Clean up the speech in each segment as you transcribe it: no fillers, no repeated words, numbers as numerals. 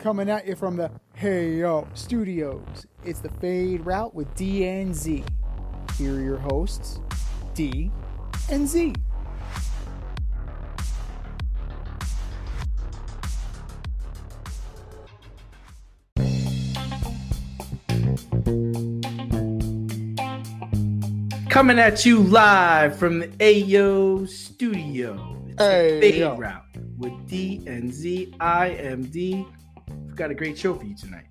coming at you from the Hey Yo Studios. It's the Fade Route with D and Z. Here are your hosts, D and Z. Coming at you live from the Ayo Studio. It's the Fade Route with D and Z. I am D. We've got a great show for you tonight.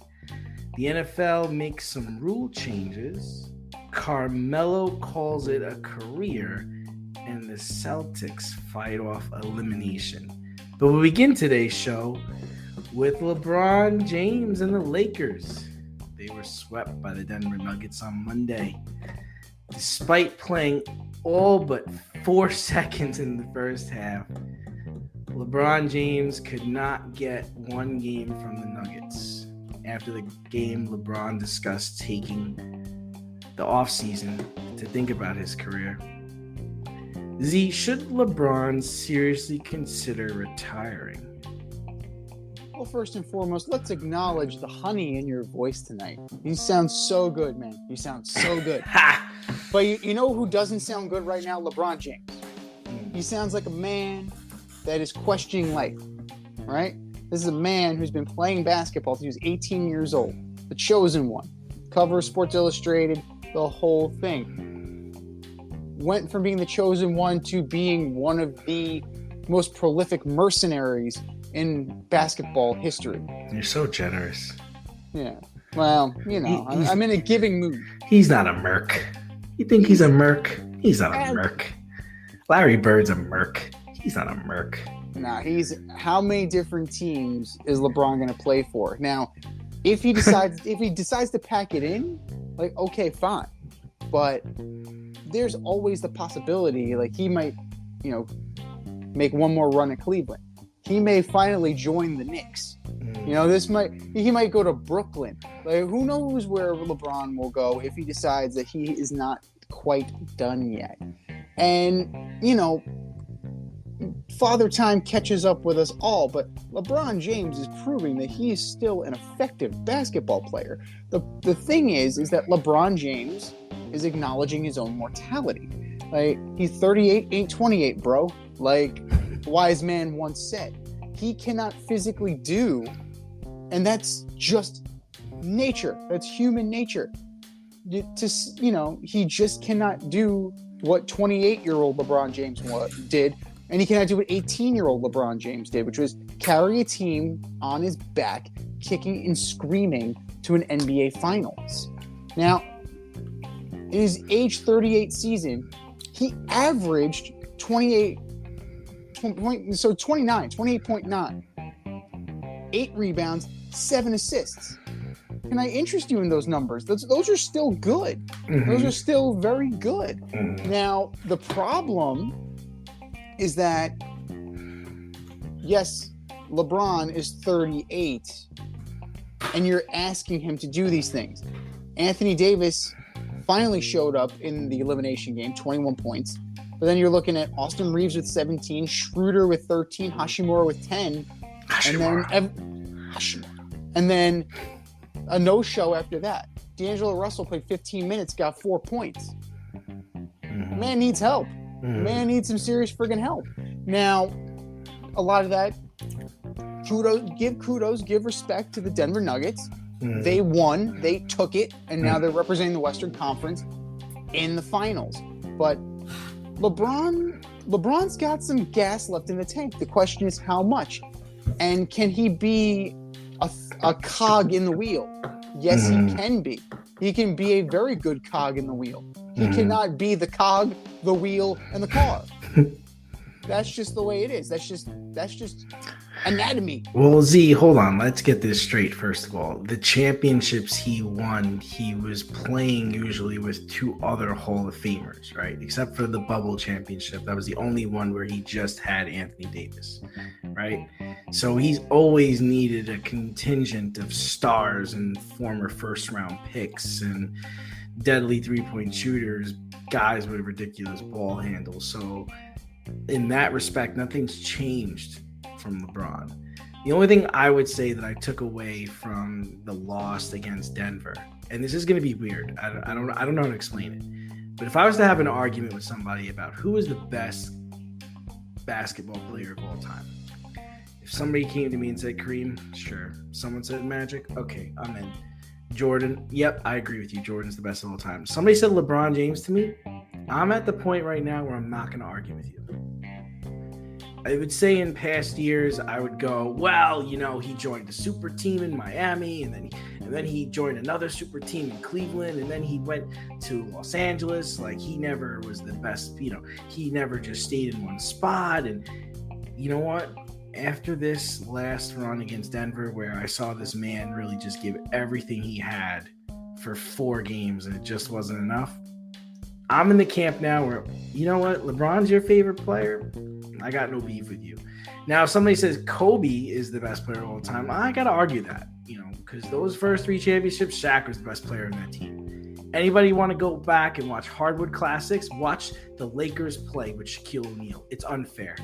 The NFL makes some rule changes. Carmelo calls it a career. And the Celtics fight off elimination. But we'll begin today's show with LeBron James and the Lakers. They were swept by the Denver Nuggets on Monday. Despite playing all but 4 seconds in the first half, LeBron James could not get one game from the Nuggets. After the game, LeBron discussed taking the offseason to think about his career. Z, should LeBron seriously consider retiring? Well, first and foremost, let's acknowledge the honey in your voice tonight. You sound so good, man. You sound so good. But you know who doesn't sound good right now? LeBron James. He sounds like a man that is questioning life, right? This is a man who's been playing basketball since he was 18 years old. The chosen one. Cover of Sports Illustrated, the whole thing. Went from being the chosen one to being one of the most prolific mercenaries in basketball history. You're so generous. Yeah. Well, you know, I'm in a giving mood. He's not a merc. You think he's a merc? He's not a merc. Larry Bird's a merc. He's not a merc. Nah, how many different teams is LeBron going to play for? Now, if he decides to pack it in, like, okay, fine. But there's always the possibility, like, he might, make one more run at Cleveland. He may finally join the Knicks. He might go to Brooklyn. Like, who knows where LeBron will go if he decides that he is not quite done yet. And, Father Time catches up with us all, but LeBron James is proving that he is still an effective basketball player. The thing is that LeBron James is acknowledging his own mortality. Like, he's 38, ain't 28, bro. Like, wise man once said. He cannot physically do, and that's just nature. That's human nature. He just cannot do what 28-year-old LeBron James did, and he cannot do what 18-year-old LeBron James did, which was carry a team on his back, kicking and screaming to an NBA Finals. Now, in his age 38 season, he averaged 28.9, 8 rebounds, 7 assists. Can I interest you in those numbers? Those are still good. Mm-hmm. Those are still very good. Mm-hmm. Now, the problem is that, yes, LeBron is 38, and you're asking him to do these things. Anthony Davis finally showed up in the elimination game, 21 points. But then you're looking at Austin Reeves with 17, Schroeder with 13, Hashimura with 10, and then a no-show after that. D'Angelo Russell played 15 minutes, got 4 points. Mm-hmm. Man needs help. Mm-hmm. Man needs some serious friggin' help. Now, a lot of that, give respect to the Denver Nuggets. Mm-hmm. They won, they took it, and now they're representing the Western Conference in the finals. But LeBron's got some gas left in the tank. The question is how much, and can he be a cog in the wheel? Yes, he can be. He can be a very good cog in the wheel. He cannot be the cog, the wheel, and the car. That's just the way it is. That's just anatomy. Well, Z, hold on. Let's get this straight, first of all. The championships he won, he was playing usually with 2 other Hall of Famers, right? Except for the bubble championship. That was the only one where he just had Anthony Davis, right? So he's always needed a contingent of stars and former first-round picks and deadly three-point shooters, guys with ridiculous ball handles. So in that respect, nothing's changed from LeBron. The only thing I would say that I took away from the loss against Denver, and this is going to be weird. I don't know how to explain it. But if I was to have an argument with somebody about who is the best basketball player of all time, if somebody came to me and said Kareem, sure. Someone said Magic, okay, I'm in. Jordan, yep, I agree with you. Jordan's the best of all time. Somebody said LeBron James to me. I'm at the point right now where I'm not going to argue with you. I would say in past years, I would go, well, he joined a super team in Miami, and then he joined another super team in Cleveland, and then he went to Los Angeles. Like, he never was the best, he never just stayed in one spot. And you know what? After this last run against Denver, where I saw this man really just give everything he had for 4 games, and it just wasn't enough, I'm in the camp now where, you know what? LeBron's your favorite player. I got no beef with you. Now, if somebody says Kobe is the best player of all time, I got to argue that, because those first 3 championships, Shaq was the best player in that team. Anybody want to go back and watch Hardwood Classics? Watch the Lakers play with Shaquille O'Neal. It's unfair.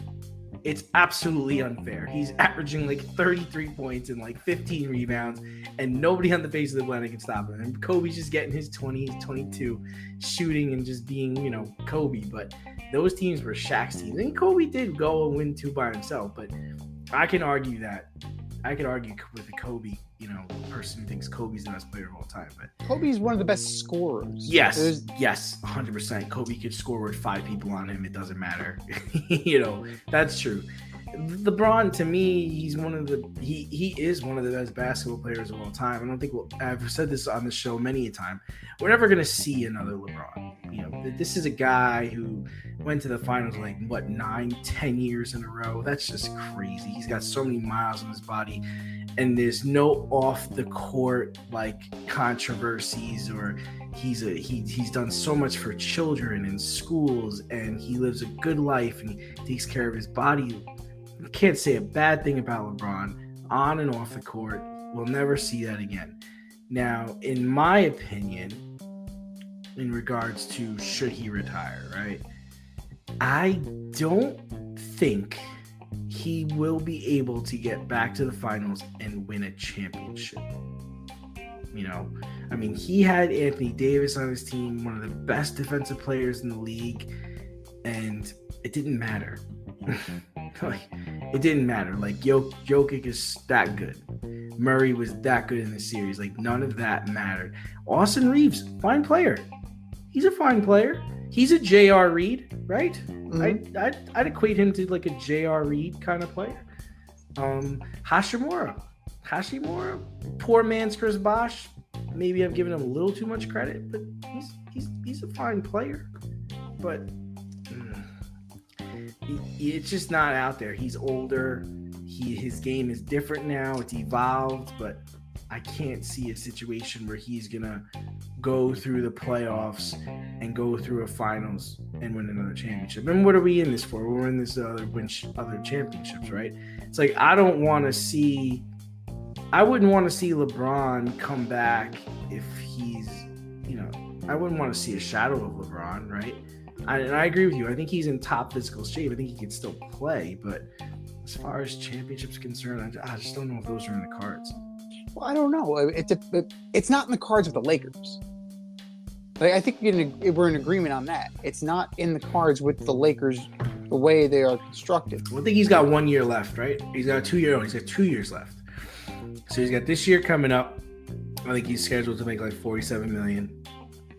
It's absolutely unfair. He's averaging like 33 points and like 15 rebounds, and nobody on the face of the planet can stop him. And Kobe's just getting his 20s, 22, shooting and just being, Kobe. But those teams were Shaq's teams. And Kobe did go and win 2 by himself, but I can argue that. I could argue with a Kobe, person who thinks Kobe's the best player of all time. But Kobe's one of the best scorers. Yes, 100%. Kobe could score with 5 people on him. It doesn't matter. That's true. LeBron, to me, he is one of the best basketball players of all time. I don't think I've said this on the show many a time. We're never going to see another LeBron. This is a guy who went to the finals 9-10 years in a row. That's just crazy. He's got so many miles on his body, and there's no off the court controversies, or he's done so much for children and schools, and he lives a good life, and he takes care of his body. You can't say a bad thing about LeBron on and off the court. We'll never see that again. Now, in my opinion, in regards to should he retire, right? I don't think he will be able to get back to the finals and win a championship. He had Anthony Davis on his team, one of the best defensive players in the league, and it didn't matter. It didn't matter. Jokic is that good. Murray was that good in the series. None of that mattered. Austin Reeves, fine player. He's a fine player. He's a J.R. Reed, right? Mm-hmm. I'd equate him to a J.R. Reed kind of player. Hashimura, poor man's Chris Bosh. Maybe I've given him a little too much credit, but he's a fine player. But it's just not out there. He's older. His game is different now. It's evolved, but I can't see a situation where he's gonna go through the playoffs and go through a finals and win another championship. And what are we in this for? We're in this other championships, right? It's I wouldn't want to see LeBron come back if he's, I wouldn't want to see a shadow of LeBron, right? And I agree with you. I think he's in top physical shape. I think he can still play, but as far as championships concerned, I just don't know if those are in the cards. Well, I don't know. It's not in the cards with the Lakers. I think we're in agreement on that. It's not in the cards with the Lakers the way they are constructed. Well, I think he's got 1 year left, right? He's got 2 years. He's got 2 years left. So he's got this year coming up. I think he's scheduled to make $47 million.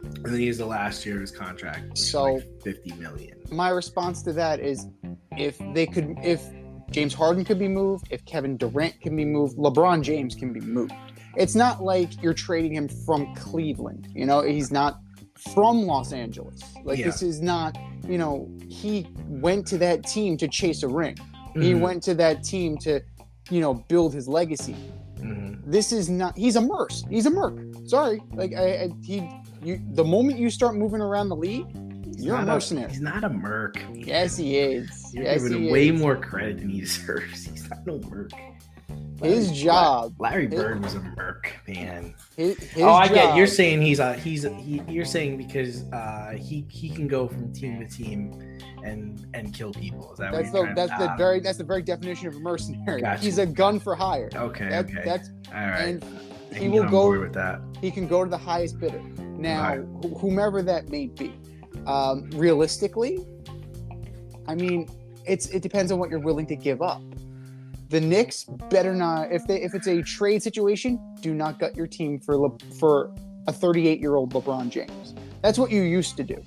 And then he has the last year of his contract, which is $50 million. My response to that is if James Harden could be moved, if Kevin Durant can be moved, LeBron James can be moved. It's not like you're trading him from Cleveland. He's not from Los Angeles. This is not, he went to that team to chase a ring. Mm-hmm. He went to that team to, build his legacy. Mm-hmm. This is not, he's a merc. Sorry. The moment you start moving around the league, you're a mercenary. He's not a merc. Yes, he is. You're giving him way more credit than he deserves. He's not no merc. His job. Larry Bird was a merc, man. His I job, get. You're saying you're saying because he can go from team to team and kill people. Is that that's the very definition of a mercenary. Gotcha. He's a gun for hire. Okay. That's all right. And he will go with that. He can go to the highest bidder. Now, whomever that may be. Realistically, I mean, it depends on what you're willing to give up. The Knicks better not, if it's a trade situation, do not gut your team for a 38-year-old LeBron James. That's what you used to do,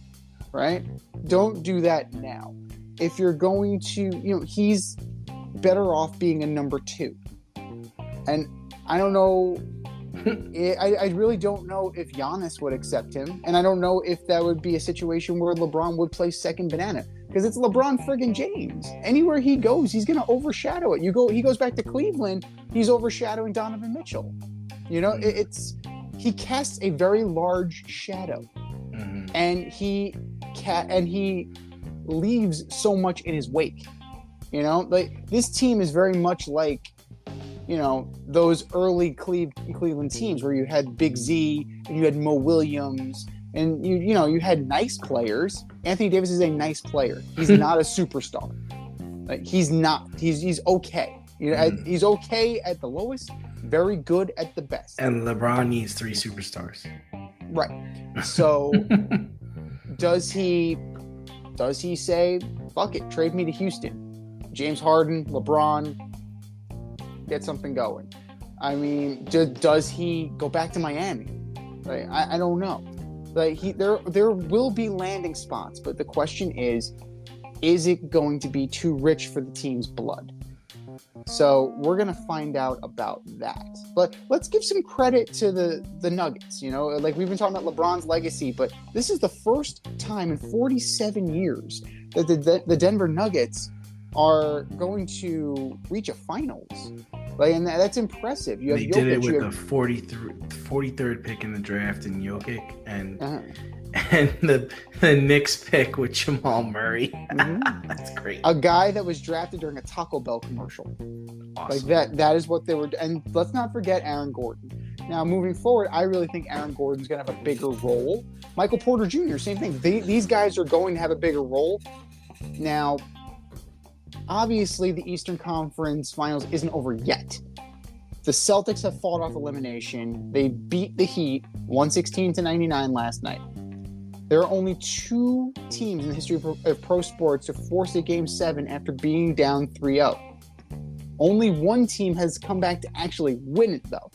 right? Don't do that now. If you're going to, he's better off being a number 2. And I don't know, I really don't know if Giannis would accept him, and I don't know if that would be a situation where LeBron would play second banana. Because it's LeBron friggin' James. Anywhere he goes, he's going to overshadow it. He goes back to Cleveland, he's overshadowing Donovan Mitchell. He casts a very large shadow, and he leaves so much in his wake. Like this team is very much like, those early Cleveland teams where you had Big Z and you had Mo Williams. And you had nice players. Anthony Davis is a nice player. He's not a superstar. Like, he's not. He's okay. He's okay at the lowest, very good at the best. And LeBron needs 3 superstars. Right. So does he say, fuck it, trade me to Houston? James Harden, LeBron, get something going. I mean, does he go back to Miami? Like, I don't know. Like there will be landing spots, but the question is it going to be too rich for the team's blood? So we're going to find out about that. But let's give some credit to the Nuggets. Like we've been talking about LeBron's legacy, but this is the first time in 47 years that the Denver Nuggets are going to reach a finals. Like, and that's impressive. You have they Jokic, did it with the 43rd pick in the draft in Jokic and the Knicks pick with Jamal Murray. That's great. A guy that was drafted during a Taco Bell commercial. Awesome. Like that is what they were. And let's not forget Aaron Gordon. Now, moving forward, I really think Aaron Gordon's going to have a bigger role. Michael Porter Jr., same thing. These guys are going to have a bigger role. Now, obviously, the Eastern Conference Finals isn't over yet. The Celtics have fought off elimination. They beat the Heat 116-99 last night. There are only 2 teams in the history of pro sports to force a Game 7 after being down 3-0. Only one team has come back to actually win it, though.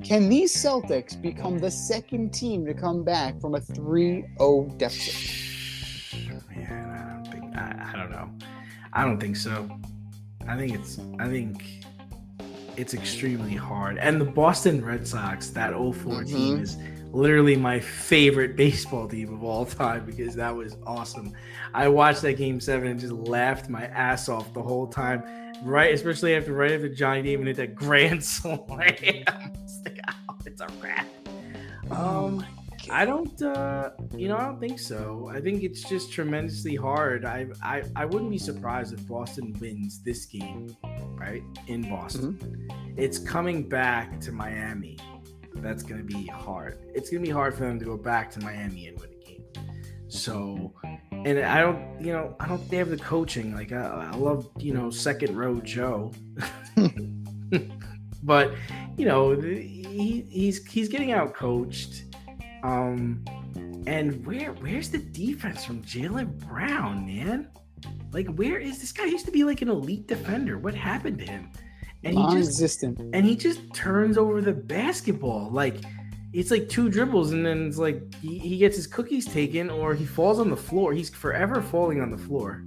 Can these Celtics become the second team to come back from a 3-0 deficit? Man, I don't know. I don't think so. I think it's extremely hard. And the Boston Red Sox, that 04 team, is literally my favorite baseball team of all time because that was awesome. I watched that Game 7 and just laughed my ass off the whole time. Especially after Johnny Damon hit that grand slam. It's a wrap. I don't think so. I think it's just tremendously hard. I wouldn't be surprised if Boston wins this game, right? In Boston. It's coming back to Miami. That's going to be hard. It's going to be hard for them to go back to Miami and win a game. So, and I don't think they have the coaching. Like I love, second row Joe. But, he's getting out coached. And where's the defense from Jaylen Brown, man? Like, where is this guy? He used to be like an elite defender. What happened to him? And he just turns over the basketball. Like, it's like 2 dribbles, and then it's like he gets his cookies taken, or he falls on the floor. He's forever falling on the floor.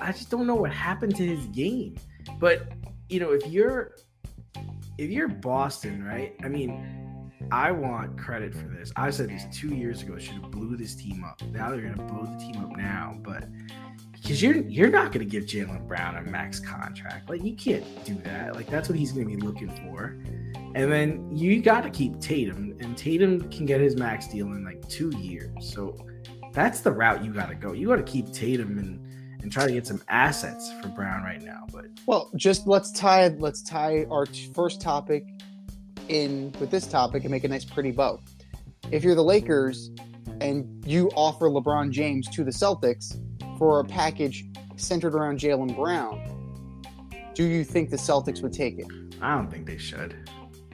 I just don't know what happened to his game. But if you're Boston, right? I mean, I want credit for this. I said this 2 years ago. Should have blew this team up. Now they're gonna blow the team up now, but because you're not gonna give Jaylen Brown a max contract. Like, you can't do that. Like, that's what he's gonna be looking for. And then you got to keep Tatum, and Tatum can get his max deal in like 2 years. So that's the route you got to go. You got to keep Tatum and try to get some assets for Brown right now. But just let's tie our first topic in with this topic and make a nice pretty bow. If you're the Lakers and you offer LeBron James to the Celtics for a package centered around Jaylen Brown, do you think the Celtics would take it? I don't think they should.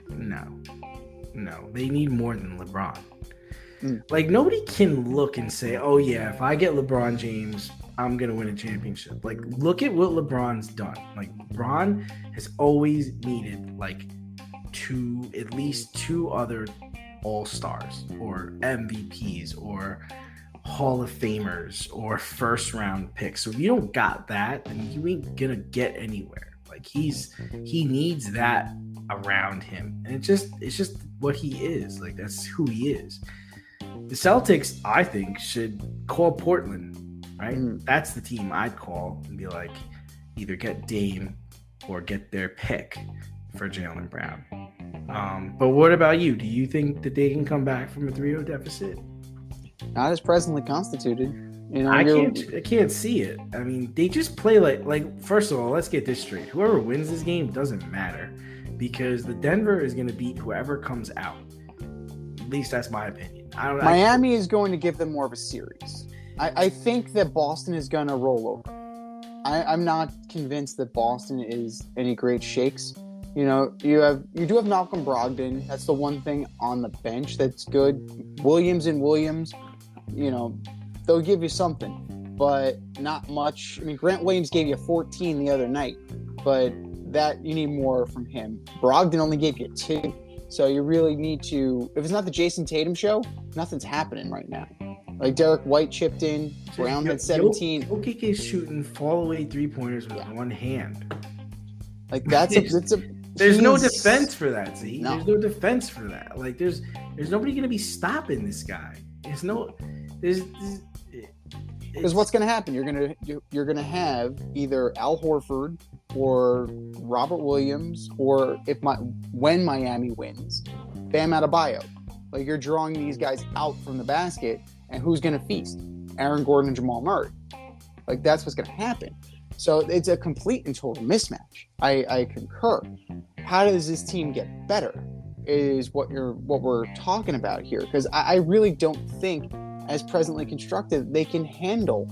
No, they need more than LeBron. Like, nobody can look and say, oh yeah, if I get LeBron James, I'm gonna win a championship. Like, look at what LeBron's done. Like, LeBron has always needed like at least two other all-stars or MVPs or Hall of Famers or first round picks. So if you don't got that, then you ain't gonna get anywhere. Like, he needs that around him, and it's just what he is. Like, that's who he is. The Celtics, I think, should call Portland, right? That's the team I'd call and be like, either get Dame or get their pick for Jaylen Brown. But what about you? Do you think that they can come back from a 3-0 deficit? Not as presently constituted. You know, I can't see it. I mean, they just play like. First of all, let's get this straight. Whoever wins this game doesn't matter, because the Denver is going to beat whoever comes out. At least that's my opinion. Miami is going to give them more of a series. I think that Boston is going to roll over. I'm not convinced that Boston is any great shakes. You know, you do have Malcolm Brogdon. That's the one thing on the bench that's good. Williams, you know, they'll give you something, but not much. I mean, Grant Williams gave you 14 the other night, but that you need more from him. Brogdon only gave you 2. So you really need to, if it's not the Jason Tatum show, nothing's happening right now. Like, Derek White chipped in, Brown had 17. Jokic is shooting fall away 3-pointers with one hand. Like, there's no defense for that, Z. No. There's no defense for that. Like, there's nobody going to be stopping this guy. Because what's going to happen? You're going to have either Al Horford or Robert Williams, or when Miami wins, Bam Adebayo. Like, you're drawing these guys out from the basket, and who's going to feast? Aaron Gordon and Jamal Murray. Like, that's what's going to happen. So it's a complete and total mismatch. I concur. How does this team get better is what we're talking about here. Because I really don't think, as presently constructed, they can handle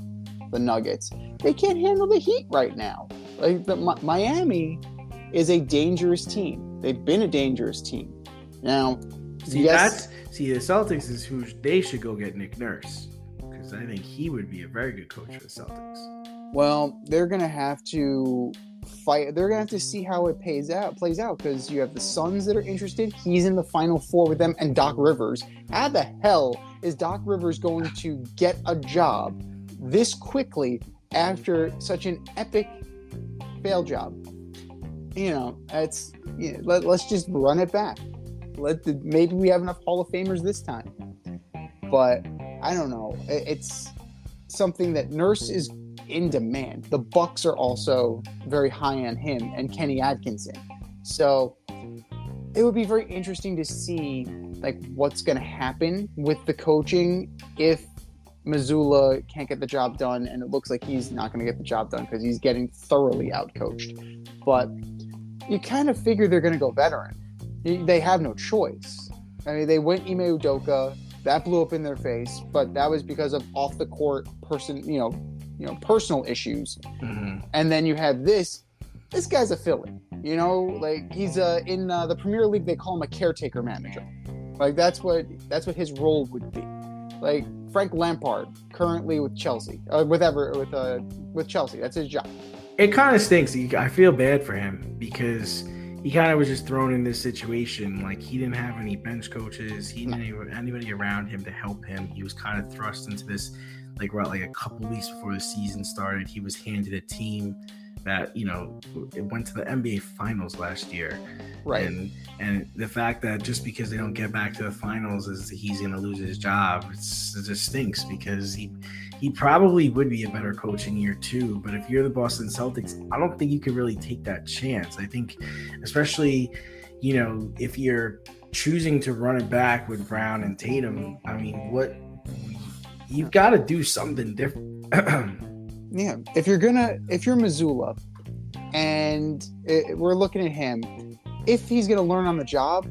the Nuggets. They can't handle the Heat right now. Like, Miami is a dangerous team. They've been a dangerous team. Now, the Celtics is who they should go get Nick Nurse, because I think he would be a very good coach for the Celtics. Well, they're going to have to fight. They're going to have to see how it plays out, because you have the Suns that are interested. He's in the Final Four with them, and Doc Rivers. How the hell is Doc Rivers going to get a job this quickly after such an epic fail job? You know, let's just run it back. Maybe we have enough Hall of Famers this time. But I don't know. It's something that Nurse is in demand. The Bucks are also very high on him, and Kenny Atkinson. So it would be very interesting to see like what's going to happen with the coaching if Mazzulla can't get the job done, and it looks like he's not going to get the job done because he's getting thoroughly outcoached. But you kind of figure they're going to go veteran. They have no choice. I mean, they went Ime Udoka. That blew up in their face, but that was because of off the court personal issues. Mm-hmm. And then you have this guy's a fill-in. You know, like he's in the Premier League, they call him a caretaker manager. Like that's what his role would be. Like Frank Lampard, currently with Chelsea, with Chelsea. That's his job. It kind of stinks. I feel bad for him because he kind of was just thrown in this situation. Like, he didn't have any bench coaches. He didn't have anybody around him to help him. He was kind of thrust into this, like a couple weeks before the season started. He was handed a team that, you know, it went to the NBA Finals last year. Right. And the fact that just because they don't get back to the finals is he's going to lose his job, it just stinks, because he probably would be a better coach in year 2. But if you're the Boston Celtics, I don't think you can really take that chance. I think, especially, you know, if you're choosing to run it back with Brown and Tatum, I mean, you've got to do something different. Yeah, if you're Missoula, and we're looking at him, if he's gonna learn on the job,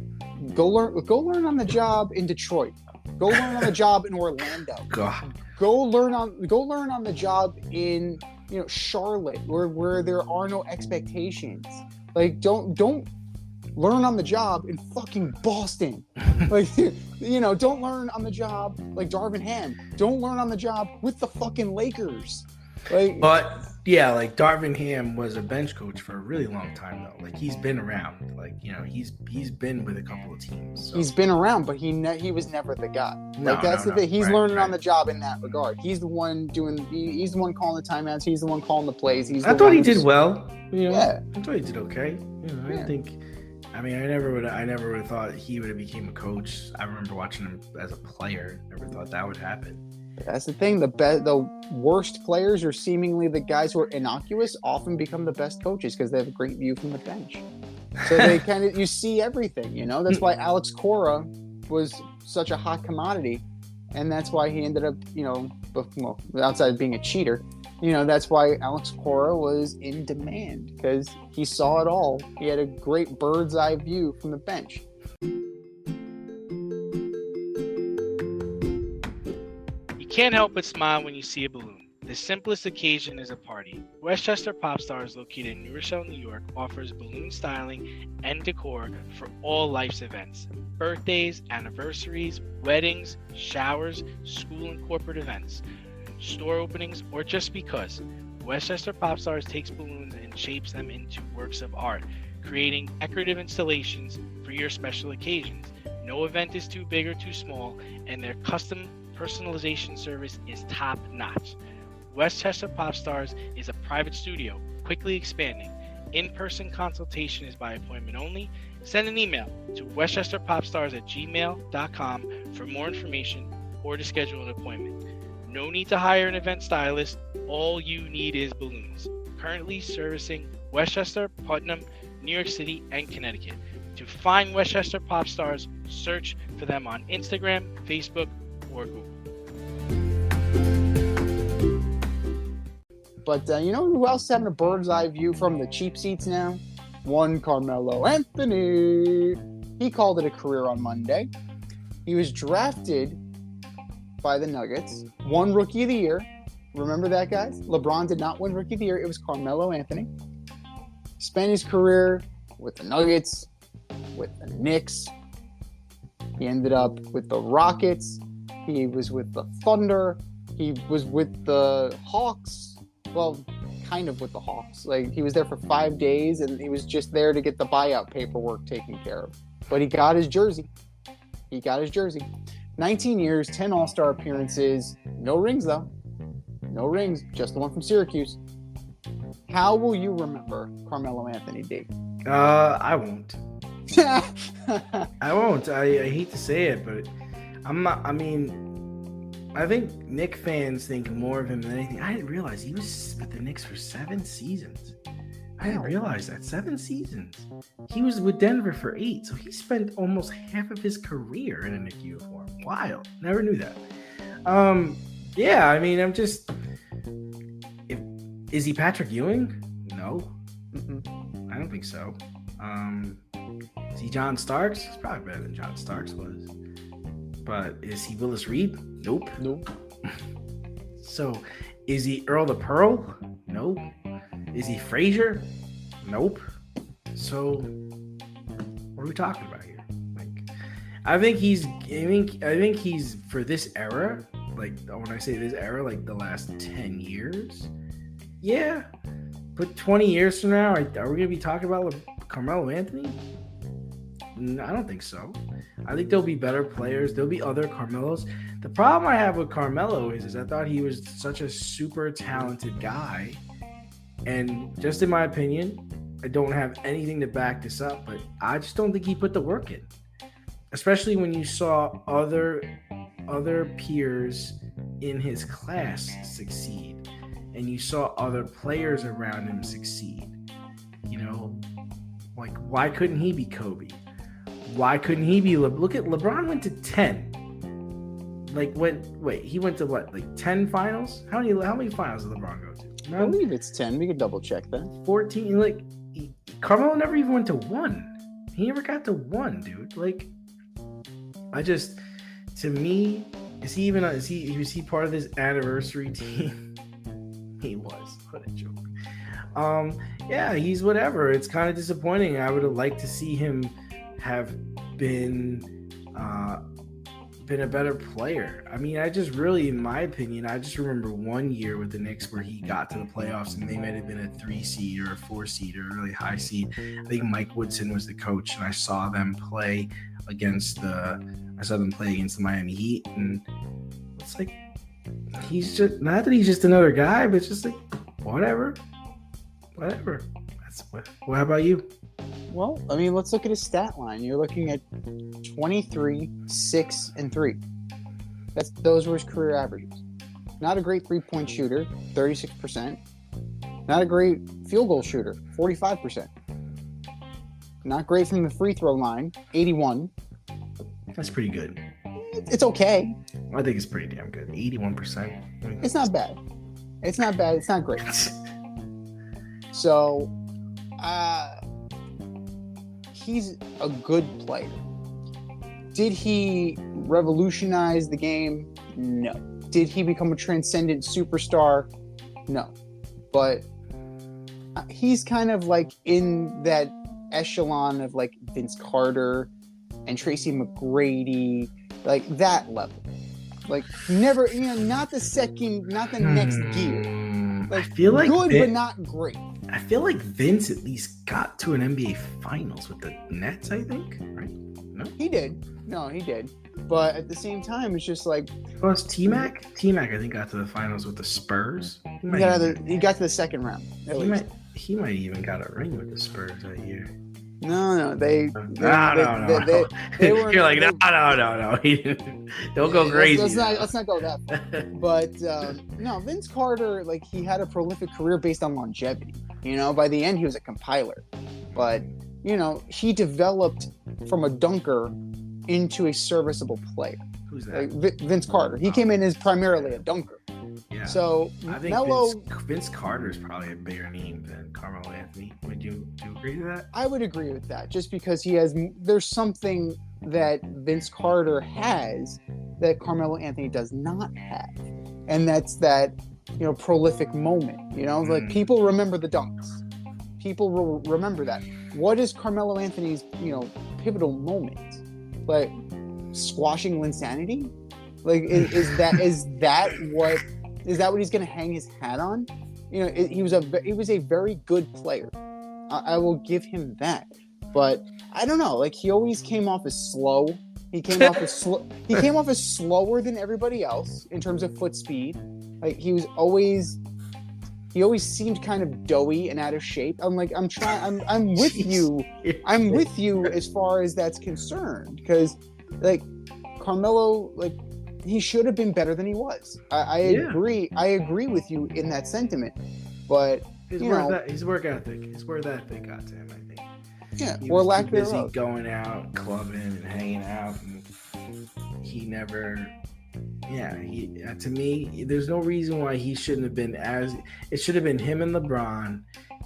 go learn on the job in Detroit. Go learn on the job in Orlando. God. Go learn on the job in Charlotte, where there are no expectations. Like don't learn on the job in fucking Boston. Like don't learn on the job like Darvin Ham. Don't learn on the job with the fucking Lakers. But yeah, like Darvin Ham was a bench coach for a really long time though. Like he's been around. Like he's been with a couple of teams. So. He's been around, but he was never the guy. That's the thing. He's learning on the job in that regard. He's the one he's the one calling the timeouts. He's the one calling the plays. I thought he did well. Yeah, I thought he did okay. I didn't think. I mean, I never would have thought he would have became a coach. I remember watching him as a player. Never thought that would happen. That's the thing. The worst players, or seemingly the guys who are innocuous, often become the best coaches because they have a great view from the bench. So they you see everything. That's why Alex Cora was such a hot commodity, and that's why he ended up, outside of being a cheater, that's why Alex Cora was in demand, because he saw it all. He had a great bird's eye view from the bench. You can't help but smile when you see a balloon. The simplest occasion is a party. Westchester Pop Stars, located in New Rochelle, New York, offers balloon styling and decor for all life's events. Birthdays, anniversaries, weddings, showers, school and corporate events, store openings, or just because. Westchester Pop Stars takes balloons and shapes them into works of art, creating decorative installations for your special occasions. No event is too big or too small, and their custom personalization service is top-notch. Westchester Pop Stars is a private studio, quickly expanding. In-person consultation is by appointment only. Send an email to westchesterpopstars@gmail.com for more information or to schedule an appointment. No need to hire an event stylist. All you need is balloons. Currently servicing Westchester, Putnam, New York City, and Connecticut. To find Westchester Pop Stars, search for them on Instagram, Facebook, or Google. But who else is having a bird's eye view from the cheap seats now? One Carmelo Anthony. He called it a career on Monday. He was drafted by the Nuggets, won Rookie of the Year. Remember that, guys? LeBron did not win Rookie of the Year. It was Carmelo Anthony. Spent his career with the Nuggets, with the Knicks. He ended up with the Rockets. He was with the Thunder. He was with the Hawks. Well, kind of with the Hawks. Like, he was there for 5 days, and he was just there to get the buyout paperwork taken care of. But he got his jersey. 19 years, 10 All-Star appearances. No rings, though. No rings. Just the one from Syracuse. How will you remember Carmelo Anthony, D? I won't. I won't. I hate to say it, but I'm not. I mean, I think Knicks fans think more of him than anything. I didn't realize he was with the Knicks for 7 seasons. I didn't realize that. 7 seasons. He was with Denver for 8, so he spent almost half of his career in a Knicks uniform. Wild. Never knew that. Yeah, I mean, is he Patrick Ewing? No. Mm-mm. I don't think so. Is he John Starks? He's probably better than John Starks was. But is he Willis Reed? Nope. So, is he Earl the Pearl? Nope. Is he Frazier? Nope. So, what are we talking about here? I think he's for this era. Like, when I say this era, like the last 10 years. Yeah. But 20 years from now, are we going to be talking about Carmelo Anthony? I don't think so. I think there'll be better players. There'll be other Carmelos. The problem I have with Carmelo is I thought he was such a super talented guy. And just in my opinion, I don't have anything to back this up, but I just don't think he put the work in. Especially when you saw other peers in his class succeed. And you saw other players around him succeed. Like, why couldn't he be Kobe? Why couldn't he be look at LeBron went to 10. he went to what, like 10 finals? How many finals did LeBron go to? I believe it's 10. We could double check that. 14. Like, Carmelo never even went to 1. He never got to 1, dude. Like, to me, was he part of this anniversary team? He was. What a joke. Yeah, he's whatever. It's kind of disappointing. I would have liked to see him have been a better player. I mean, in my opinion, I just remember one year with the Knicks where he got to the playoffs and they might have been a 3 seed or a 4 seed or a really high seed. I think Mike Woodson was the coach, and I saw them play against the Miami Heat, and it's like, he's just, not that he's just another guy, but it's just like, whatever. That's what about you? Well, I mean, let's look at his stat line. You're looking at 23, 6, and 3. Those were his career averages. Not a great 3-point shooter, 36%. Not a great field goal shooter, 45%. Not great from the free throw line, 81. That's pretty good. It's okay. I think it's pretty damn good. 81%. It's not bad. It's not bad. It's not great. So, he's a good player. Did he revolutionize the game? No. Did he become a transcendent superstar? No. But he's kind of like in that echelon of like Vince Carter and Tracy McGrady, like that level. Like never, not the next gear. Like, I feel like good, but not great. I feel like Vince at least got to an NBA Finals with the Nets, I think, right? No? He did. No, he did. But at the same time, it's just like... Well, it's T-Mac? T-Mac, I think, got to the Finals with the Spurs. He got to the second round. He might even got a ring with the Spurs that year. No. They No. were, You're like, no. He didn't. Don't go crazy. Let's not go that far. But, no, Vince Carter, like, he had a prolific career based on longevity. By the end, he was a compiler. But, he developed from a dunker into a serviceable player. Who's that? Like Vince Carter. He came in as primarily a dunker. Yeah. So I think Melo, Vince Carter is probably a bigger name than Carmelo Anthony. Would you agree to that? I would agree with that, just because there's something that Vince Carter has that Carmelo Anthony does not have, and that's that prolific moment. Like people remember the dunks. People will remember that. What is Carmelo Anthony's pivotal moment? Like squashing Linsanity? Like is that what he's going to hang his hat on? He was a very good player. I will give him that. But I don't know. Like he always came off as slow. He came off as slower than everybody else in terms of foot speed. Like he always seemed kind of doughy and out of shape. I'm with you. I'm with you as far as that's concerned, because like Carmelo, like he should have been better than he was. I agree. I agree with you in that sentiment. But his work ethic got to him, I think. Yeah, he or was lack too busy thereof. going out, clubbing, and hanging out. And he never. Yeah, to me, there's no reason why he shouldn't have been it should have been him and LeBron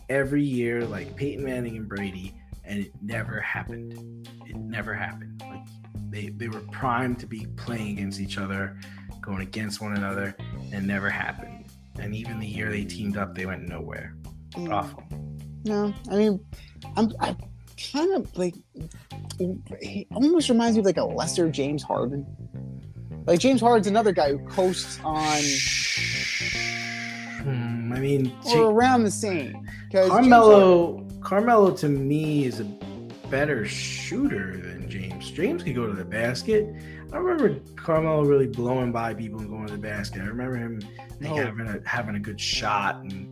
every year, like Peyton Manning and Brady, and it never happened. It never happened. Like they were primed to be playing against each other, going against one another, and it never happened. And even the year they teamed up, they went nowhere. Awful. No, I mean, I kind of like, he almost reminds me of like a lesser James Harden. Like James Harden's another guy who coasts on. I mean, or around the same. Carmelo to me is a better shooter than James. James could go to the basket. I don't remember Carmelo really blowing by people and going to the basket. I remember him having a good shot and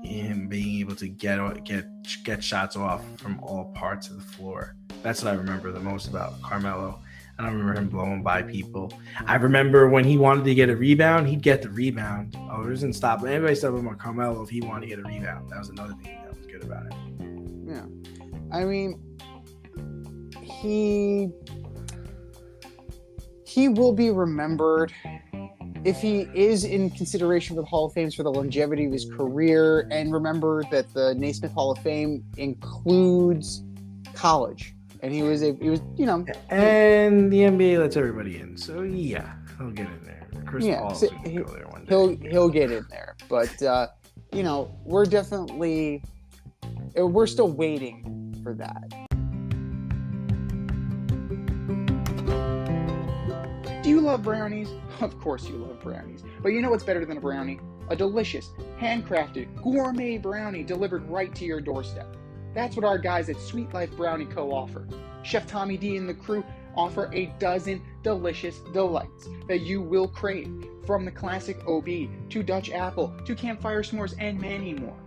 him being able to get shots off from all parts of the floor. That's what I remember the most about Carmelo. I don't remember him blowing by people. I remember when he wanted to get a rebound, he'd get the rebound. Oh, there isn't stopping. Anybody stopping about Carmelo if he wanted to get a rebound. That was another thing that was good about him. Yeah. I mean, he will be remembered if he is in consideration for the Hall of Fame for the longevity of his career. And remember that the Naismith Hall of Fame includes college. And he was, and the NBA lets everybody in. So, yeah, he'll get in there. Chris Paul's going to go there one day. He'll get in there. But, we're still waiting for that. Do you love brownies? Of course you love brownies. But you know what's better than a brownie? A delicious, handcrafted, gourmet brownie delivered right to your doorstep. That's what our guys at Sweet Life Brownie Co. offer. Chef Tommy D and the crew offer a dozen delicious delights that you will crave, from the classic OB to Dutch apple to campfire s'mores and many more.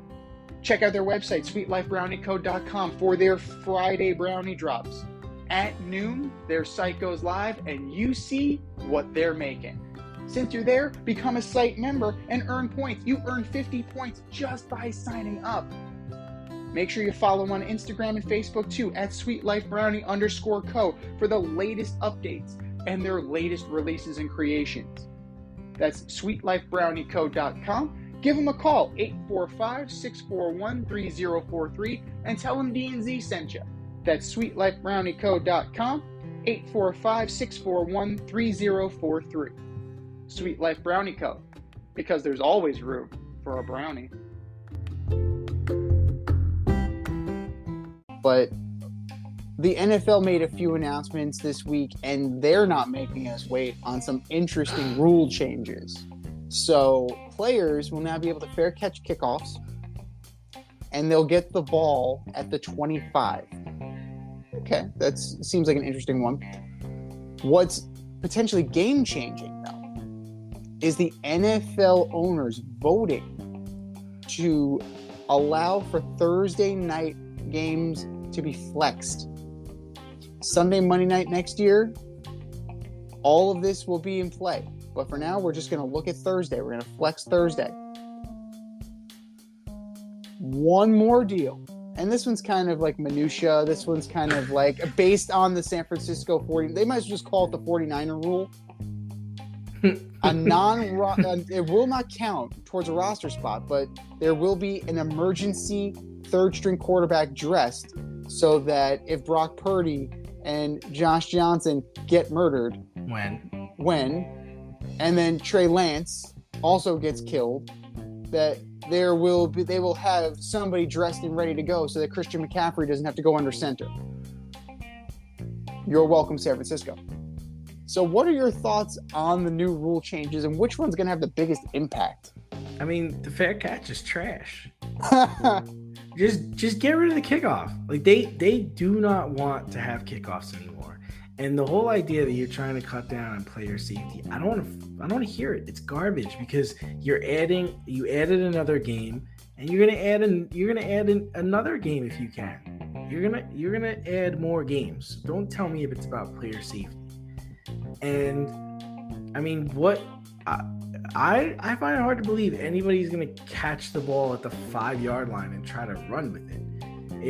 Check out their website, sweetlifebrownieco.com, for their Friday brownie drops. At noon, their site goes live and you see what they're making. Since you're there, become a site member and earn points. You earn 50 points just by signing up. Make sure you follow them on Instagram and Facebook too, at sweetlifebrownie_co, for the latest updates and their latest releases and creations. That's sweetlifebrownieco.com. Give them a call, 845-641-3043, and tell them D&Z sent you. That's sweetlifebrownieco.com, 845-641-3043. Sweet Life Brownie Co., because there's always room for a brownie. But the NFL made a few announcements this week, and they're not making us wait on some interesting rule changes. So players will now be able to fair catch kickoffs, and they'll get the ball at the 25. Okay, that seems like an interesting one. What's potentially game-changing, though, is the NFL owners voting to allow for Thursday night games to be flexed. Sunday, Monday night next year, all of this will be in play. But for now, we're just going to look at Thursday. We're going to flex Thursday. One more deal. And this one's kind of like minutia. This one's kind of like based on the San Francisco 40. They might as well just call it the 49er rule. It will not count towards a roster spot, but there will be an emergency third-string quarterback dressed so that if Brock Purdy and Josh Johnson get murdered, when, and then Trey Lance also gets killed, that they will have somebody dressed and ready to go so that Christian McCaffrey doesn't have to go under center. You're welcome, San Francisco. So what are your thoughts on the new rule changes, and which one's going to have the biggest impact? I mean, the fair catch is trash. Just get rid of the kickoff. Like they do not want to have kickoffs anymore. And the whole idea that you're trying to cut down on player safety, I don't want to hear it. It's garbage, because you added another game, and you're gonna add another game if you can. You're gonna add more games. Don't tell me if it's about player safety. And I mean, what I find it hard to believe anybody's gonna catch the ball at the 5-yard line and try to run with it.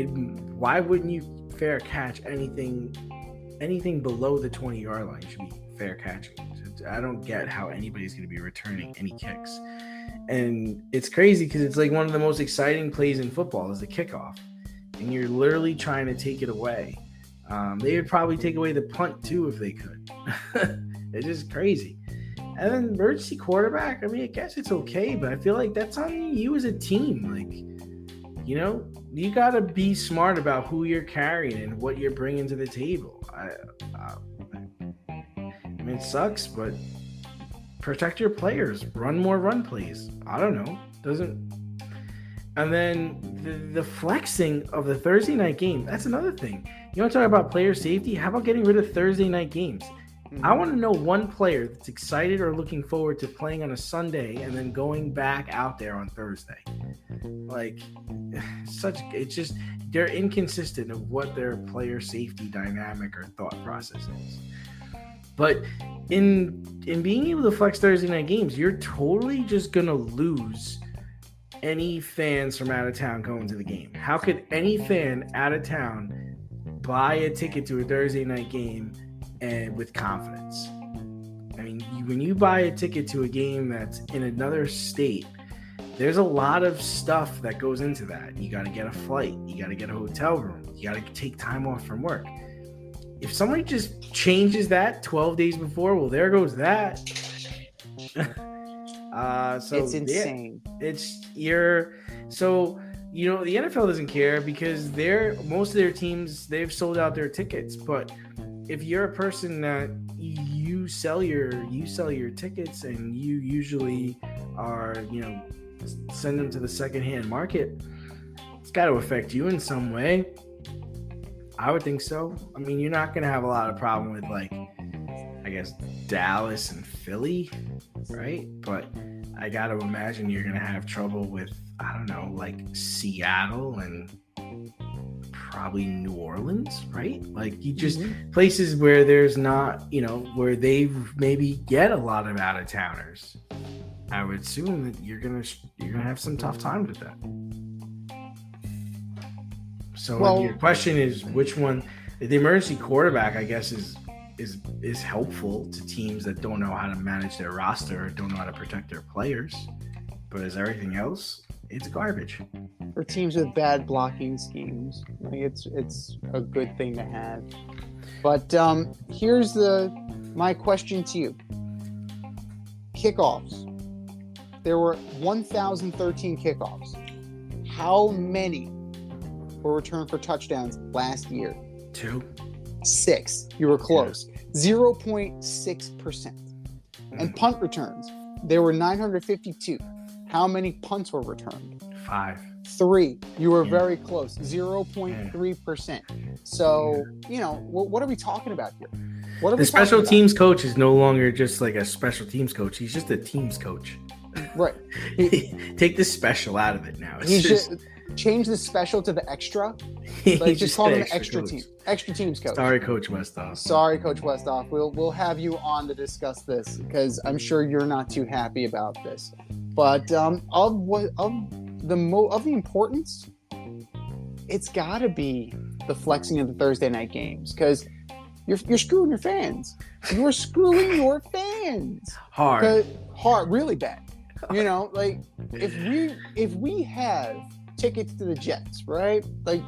Why wouldn't you fair catch anything below the 20-yard line? Should be fair catching. I don't get how anybody's going to be returning any kicks. And it's crazy because it's like one of the most exciting plays in football is the kickoff. And you're literally trying to take it away. They would probably take away the punt too if they could. It's just crazy. And then emergency quarterback, I mean, I guess it's okay, but I feel like that's on you as a team. Like, you got to be smart about who you're carrying and what you're bringing to the table. I mean, it sucks, but protect your players. Run more run plays. I don't know. And then the flexing of the Thursday night game, that's another thing. You want to talk about player safety? How about getting rid of Thursday night games? Mm-hmm. I want to know one player that's excited or looking forward to playing on a Sunday and then going back out there on Thursday. Like, it's just, they're inconsistent of what their player safety dynamic or thought process is. But in being able to flex Thursday night games, you're totally just going to lose any fans from out of town going to the game. How could any fan out of town buy a ticket to a Thursday night game and with confidence? when you buy a ticket to a game that's in another state, there's a lot of stuff that goes into that. You got to get a flight. You got to get a hotel room. You got to take time off from work. If somebody just changes that 12 days before, well, there goes that. So it's insane. The NFL doesn't care because most of their teams, they've sold out their tickets. But if you're a person that you sell your tickets and you usually are, send them to the secondhand market, it's got to affect you in some way. I would think so. I mean, you're not going to have a lot of problem with, like, I guess, Dallas and Philly, right? But I got to imagine you're going to have trouble with, I don't know, like Seattle and probably New Orleans, right? Like, you just places where there's not, where they maybe get a lot of out-of-towners. I would assume that you're gonna have some tough times with that. So your question is, which one? The emergency quarterback, I guess, is helpful to teams that don't know how to manage their roster or don't know how to protect their players. But as everything else, it's garbage. For teams with bad blocking schemes, I think it's a good thing to have. But here's my question to you: kickoffs. There were 1,013 kickoffs. How many were returned for touchdowns last year? 2. 6. You were close. 0.6%. And punt returns. There were 952. How many punts were returned? 5. 3. You were very close. 0.3%. So, what are we talking about here? The special teams coach is no longer just like a special teams coach. He's just a teams coach. Right. Take the special out of it now. Change the special to the extra. Like, just call him an extra team. Extra teams coach. Sorry, Coach Westhoff. We'll have you on to discuss this because I'm sure you're not too happy about this. But of the importance, it's got to be the flexing of the Thursday night games because you're screwing your fans. You're screwing your fans. Hard, really bad. Like if we have tickets to the Jets, right? Like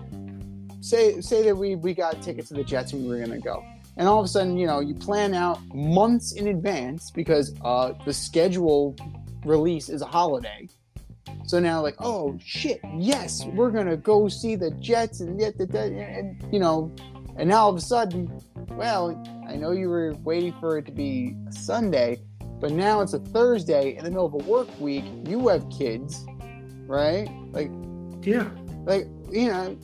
say that we got tickets to the Jets and we were gonna go, and all of a sudden, you plan out months in advance because the schedule release is a holiday. So now, like, oh shit, yes, we're gonna go see the Jets, and now all of a sudden, well, I know you were waiting for it to be a Sunday, but now it's a Thursday in the middle of a work week. You have kids, right? Yeah.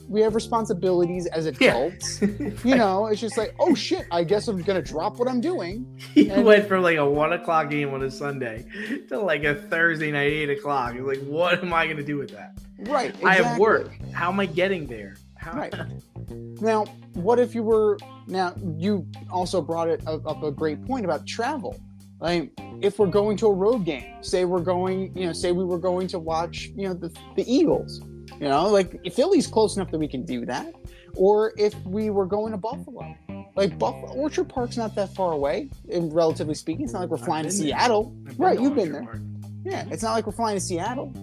We have responsibilities as adults. Yeah. It's just like, oh shit, I guess I'm gonna drop what I'm doing. You went from like a 1:00 game on a Sunday to like a Thursday night 8:00. You're like, what am I gonna do with that? Right. Exactly. I have work. How am I getting there? Right. Now, what if you were? Now, you also brought up a great point about travel. Like, if we're going to a road game, say we were going to watch, the Eagles. If Philly's close enough that we can do that. Or if we were going to Buffalo. Like, Orchard Park's not that far away, relatively speaking. It's not like we're flying to Seattle. Right, you've been there. Yeah, it's not like we're flying to Seattle.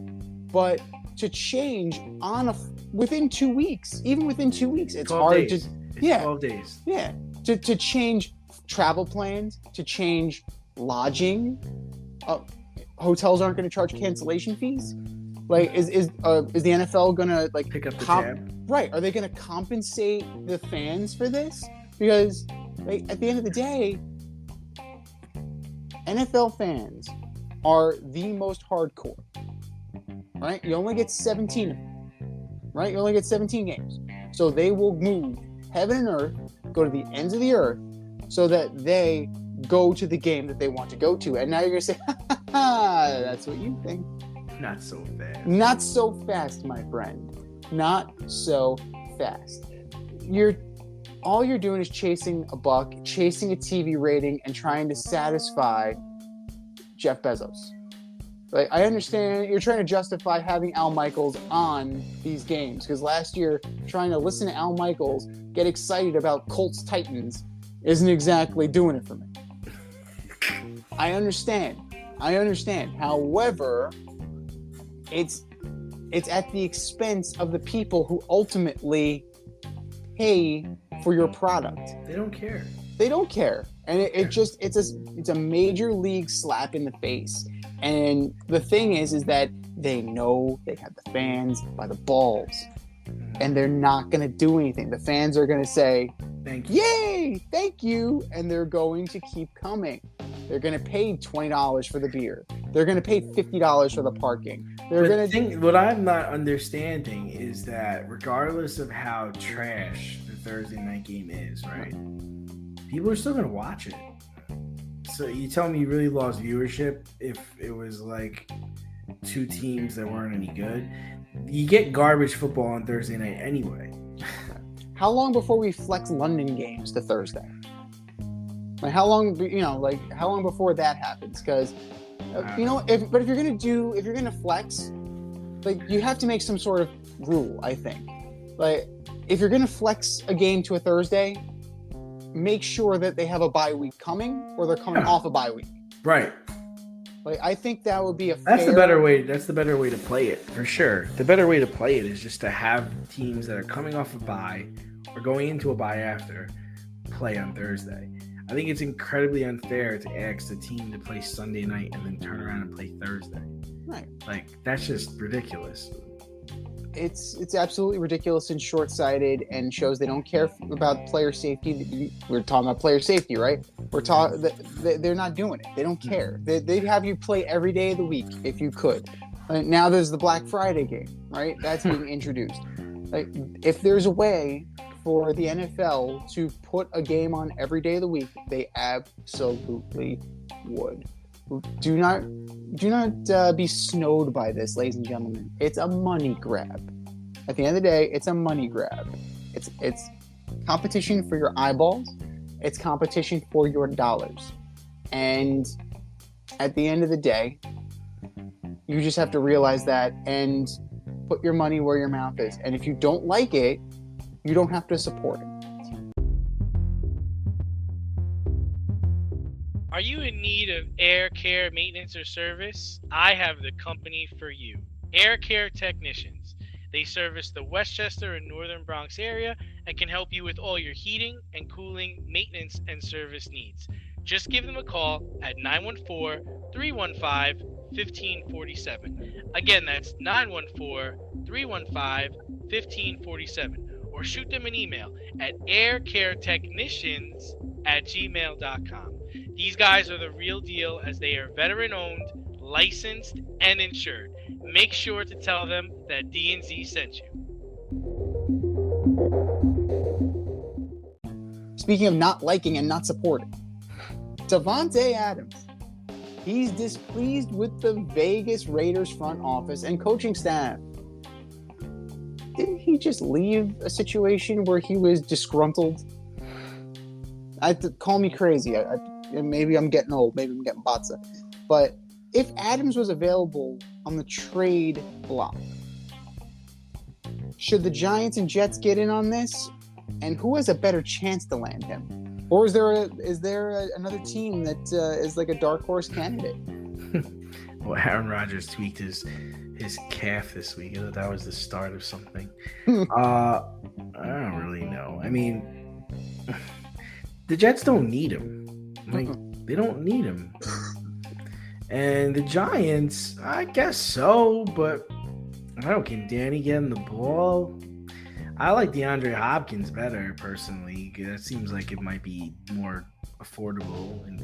But to change within 2 weeks, even within 2 weeks, it's hard to... Yeah. 12 days. Yeah. To change travel plans, to change lodging. Hotels aren't going to charge cancellation fees. Like, is the NFL gonna pick up the tab? Right? Are they gonna compensate the fans for this? Because at the end of the day, NFL fans are the most hardcore. Right? You only get 17 of them. Right? You only get 17 games, so they will move heaven and earth, go to the ends of the earth, so that they go to the game that they want to go to. And now you're gonna say, that's what you think. Not so fast. Not so fast, my friend. Not so fast. All you're doing is chasing a buck, chasing a TV rating, and trying to satisfy Jeff Bezos. Like, I understand you're trying to justify having Al Michaels on these games because last year, trying to listen to Al Michaels get excited about Colts Titans isn't exactly doing it for me. I understand. However, it's at the expense of the people who ultimately pay for your product. They don't care. And it's a major league slap in the face. And the thing is that they know they have the fans by the balls, and they're not going to do anything. The fans are going to say, "Thank you, yay, thank you," and they're going to keep coming. They're going to pay $20 for the beer. They're going to pay $50 for the parking. What I'm not understanding is that regardless of how trash the Thursday night game is, right? People are still going to watch it. So you tell me you really lost viewership if it was like two teams that weren't any good? You get garbage football on Thursday night anyway. How long before we flex London games to Thursday? Like how long before that happens? Because if you're gonna flex, like you have to make some sort of rule. I think, like if you're gonna flex a game to a Thursday, make sure that they have a bye week coming or they're coming off a bye week. Right. Like I think that would be That's the better way to play it, for sure. The better way to play it is just to have teams that are coming off a bye or going into a bye after play on Thursday. I think it's incredibly unfair to ask the team to play Sunday night and then turn around and play Thursday. Right. Like that's just ridiculous. It's absolutely ridiculous and short-sighted, and shows they don't care about player safety. We're talking about player safety, right? They're not doing it. They don't care. They'd have you play every day of the week if you could. Now there's the Black Friday game, right? That's being introduced. Like if there's a way for the NFL to put a game on every day of the week, they absolutely would. Do not be snowed by this, ladies and gentlemen. It's a money grab. At the end of the day, it's a money grab. It's competition for your eyeballs. It's competition for your dollars. And at the end of the day, you just have to realize that and put your money where your mouth is. And if you don't like it, you don't have to support it. Are you in need of air care maintenance or service? I have the company for you. Air Care Technicians. They service the Westchester and Northern Bronx area and can help you with all your heating and cooling, maintenance, and service needs. Just give them a call at 914-315-1547. Again, that's 914-315-1547. Or shoot them an email at aircaretechnicians@gmail.com. These guys are the real deal, as they are veteran-owned, licensed, and insured. Make sure to tell them that D&Z sent you. Speaking of not liking and not supporting, Davante Adams. He's displeased with the Vegas Raiders front office and coaching staff. Didn't he just leave a situation where he was disgruntled? Call me crazy. Maybe I'm getting old. Maybe I'm getting Batsa. But if Adams was available on the trade block, should the Giants and Jets get in on this? And who has a better chance to land him? Or is there another team that is like a dark horse candidate? Well, Aaron Rodgers tweaked his calf this week. I thought that was the start of something. I don't really know. I mean, the Jets don't need him. Like, they don't need him. And the Giants, I guess so, but I don't. Can Danny get him the ball? I like DeAndre Hopkins better, personally. That seems like it might be more affordable and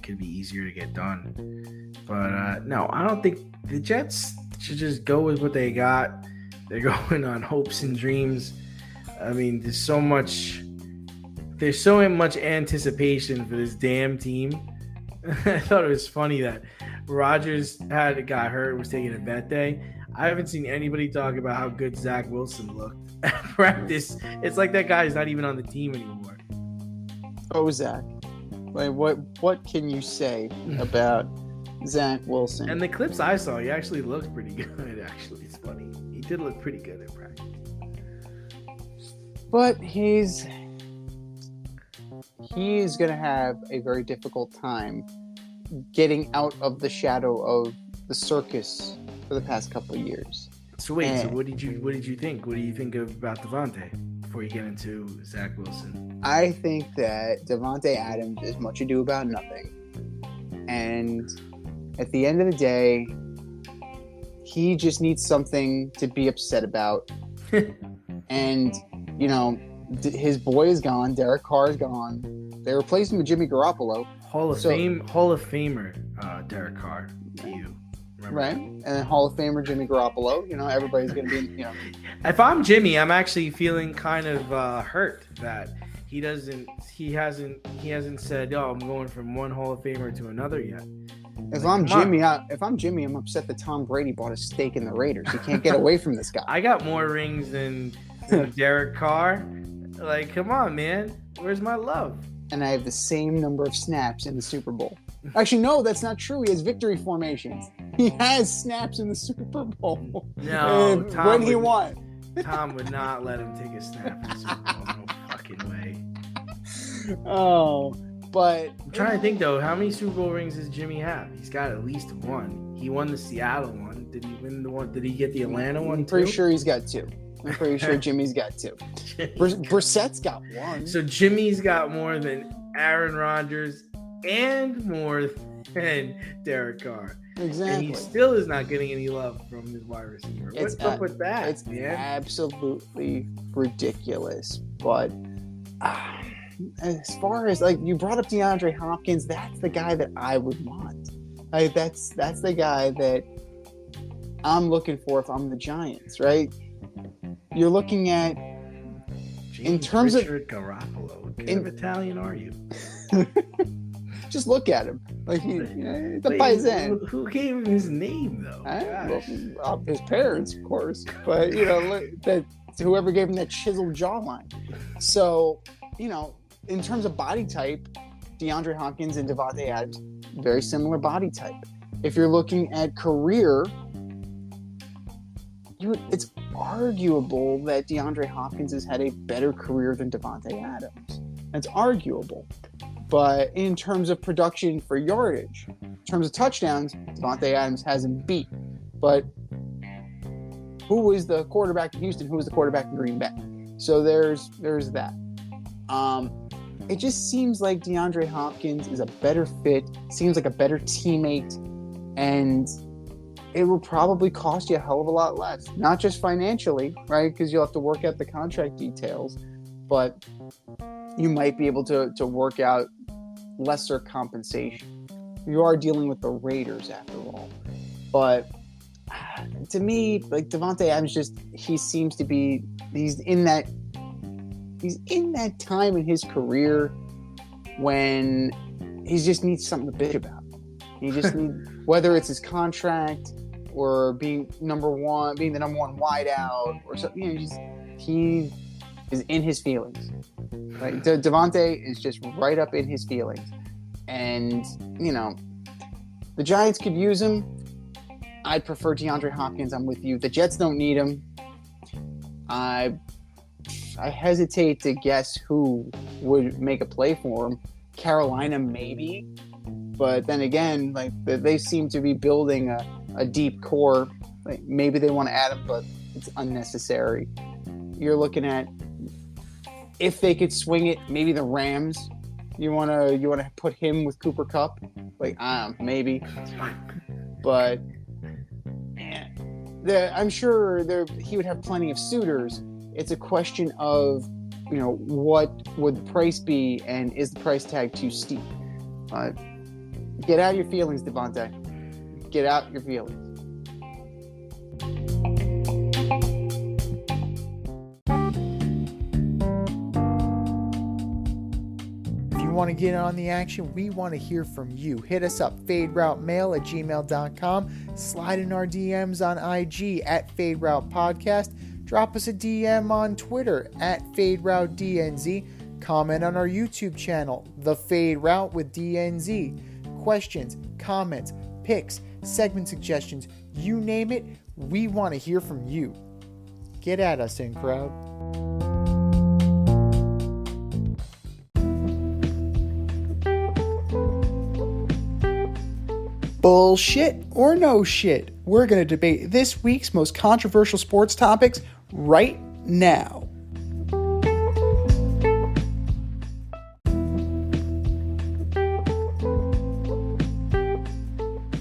could be easier to get done. But no, I don't think the Jets should just go with what they got. They're going on hopes and dreams. I mean, there's so much anticipation for this damn team. I thought it was funny that Rodgers got hurt, was taking a vet day. I haven't seen anybody talk about how good Zach Wilson looked at practice. It's like that guy's not even on the team anymore. Oh, Zach. Like, what can you say about Zach Wilson? And the clips I saw, he actually looked pretty good. Actually, it's funny. He did look pretty good in practice. But he's going to have a very difficult time getting out of the shadow of the circus for the past couple of years. So wait, so what did you think? What do you think about Devontae before you get into Zach Wilson? I think that Davante Adams is much ado about nothing. And at the end of the day, he just needs something to be upset about. And, you know, his boy is gone. Derek Carr is gone. They replaced him with Jimmy Garoppolo. Hall of Famer Derek Carr to you. Remember Right. that? And Hall of Famer Jimmy Garoppolo. You know, everybody's going to be, you know. If I'm Jimmy, I'm actually feeling kind of hurt that he hasn't said, "Oh, I'm going from one Hall of Famer to another yet." If I'm Jimmy, I'm upset that Tom Brady bought a stake in the Raiders. He can't get away from this guy. I got more rings than Derek Carr. Like, come on, man. Where's my love? And I have the same number of snaps in the Super Bowl. Actually, no, that's not true. He has victory formations. He has snaps in the Super Bowl. No, when he won. Tom would not let him take a snap in the Super Bowl. No fucking way. Oh, but I'm trying to think though, how many Super Bowl rings does Jimmy have? He's got at least one. He won the Seattle one. Did he win the one? Did he get the Atlanta one? I'm pretty sure he's got two. I'm pretty sure Jimmy's got two. Brissett's got one. So Jimmy's got more than Aaron Rodgers and more than Derek Carr. Exactly. And he still is not getting any love from his wide receiver. What's up with that? It's absolutely ridiculous. But as far as, like, you brought up DeAndre Hopkins, that's the guy that I would want. Like, that's the guy that I'm looking for if I'm the Giants, right? You're looking at in terms Richard Garoppolo. What kind of Italian are you? Just look at him. Like, the paisan. Who gave him his name, though? Well, his parents, of course. But, you know, that whoever gave him that chiseled jawline. So, you know, in terms of body type, DeAndre Hopkins and Davante Adams, very similar body type. If you're looking at career, it's arguable that DeAndre Hopkins has had a better career than Davante Adams. That's arguable. But in terms of production for yardage, in terms of touchdowns, Davante Adams has him beat. But who was the quarterback in Houston? Who was the quarterback in Green Bay? So there's that. It just seems like DeAndre Hopkins is a better fit, seems like a better teammate, and it will probably cost you a hell of a lot less. Not just financially, right? Because you'll have to work out the contract details, but you might be able to work out lesser compensation. You are dealing with the Raiders after all. But to me, like, Davante Adams, he seems to be, he's in that time in his career when he just needs something to bitch about. He just needs, whether it's his contract or being the number one wideout or something, you know, he is in his feelings. Like, Davante is just right up in his feelings. And, you know, the Giants could use him. I'd prefer DeAndre Hopkins. I'm with you. The Jets don't need him. I hesitate to guess who would make a play for him. Carolina, maybe. But then again, like, they seem to be building a deep core. Like, maybe they want to add him, but it's unnecessary. You're looking at, if they could swing it, maybe the Rams. You want to put him with Cooper Kupp? Like, maybe. But I'm sure he would have plenty of suitors. It's a question of, you know, what would the price be, and is the price tag too steep? Get out your feelings, Davante. Get out your feelings. If you want to get on the action, we want to hear from you. Hit us up, faderoutemail@gmail.com. Slide in our DMs on IG @FadeRoutePodcast. Drop us a DM on Twitter @FadeRouteDNZ. Comment on our YouTube channel, The Fade Route with DNZ. Questions, comments, picks, segment suggestions, you name it, we want to hear from you. Get at us, in crowd. Bullshit or no shit? We're going to debate this week's most controversial sports topics right now.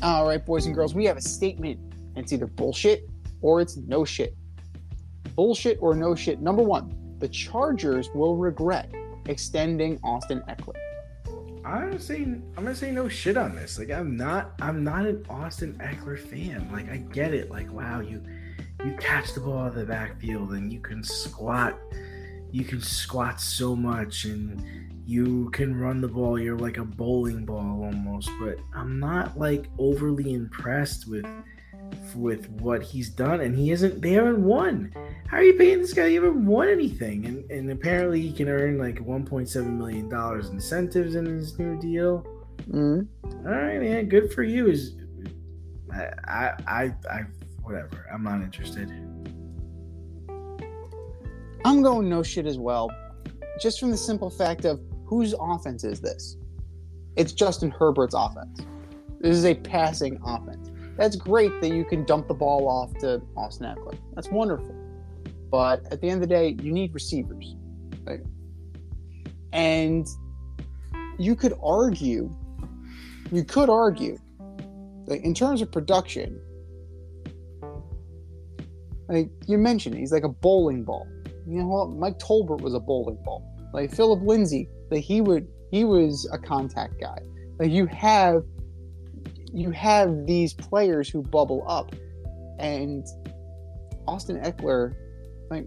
All right, boys and girls, we have a statement. It's either bullshit or it's no shit. Bullshit or no shit. Number one, the Chargers will regret extending Austin Eckler. I'm gonna say no shit on this. Like I'm not an Austin Eckler fan. Like I get it. Like wow, you catch the ball out of the backfield and you can squat so much and you can run the ball. You're like a bowling ball almost. But I'm not like overly impressed with what he's done, and they haven't won. How are you paying this guy? He haven't won anything, and apparently he can earn like $1.7 million incentives in his new deal. Mm-hmm. All right, man, good for you. I whatever. I'm not interested. I'm going no shit as well, just from the simple fact of whose offense is this? It's Justin Herbert's offense. This is a passing offense. That's great that you can dump the ball off to Austin Eckler. That's wonderful. But at the end of the day, you need receivers. Right? And you could argue, like in terms of production, like you mentioned, he's like a bowling ball. You know what? Mike Tolbert was a bowling ball. Like Philip Lindsay, like he was a contact guy. Like you have these players who bubble up, and Austin Eckler, like,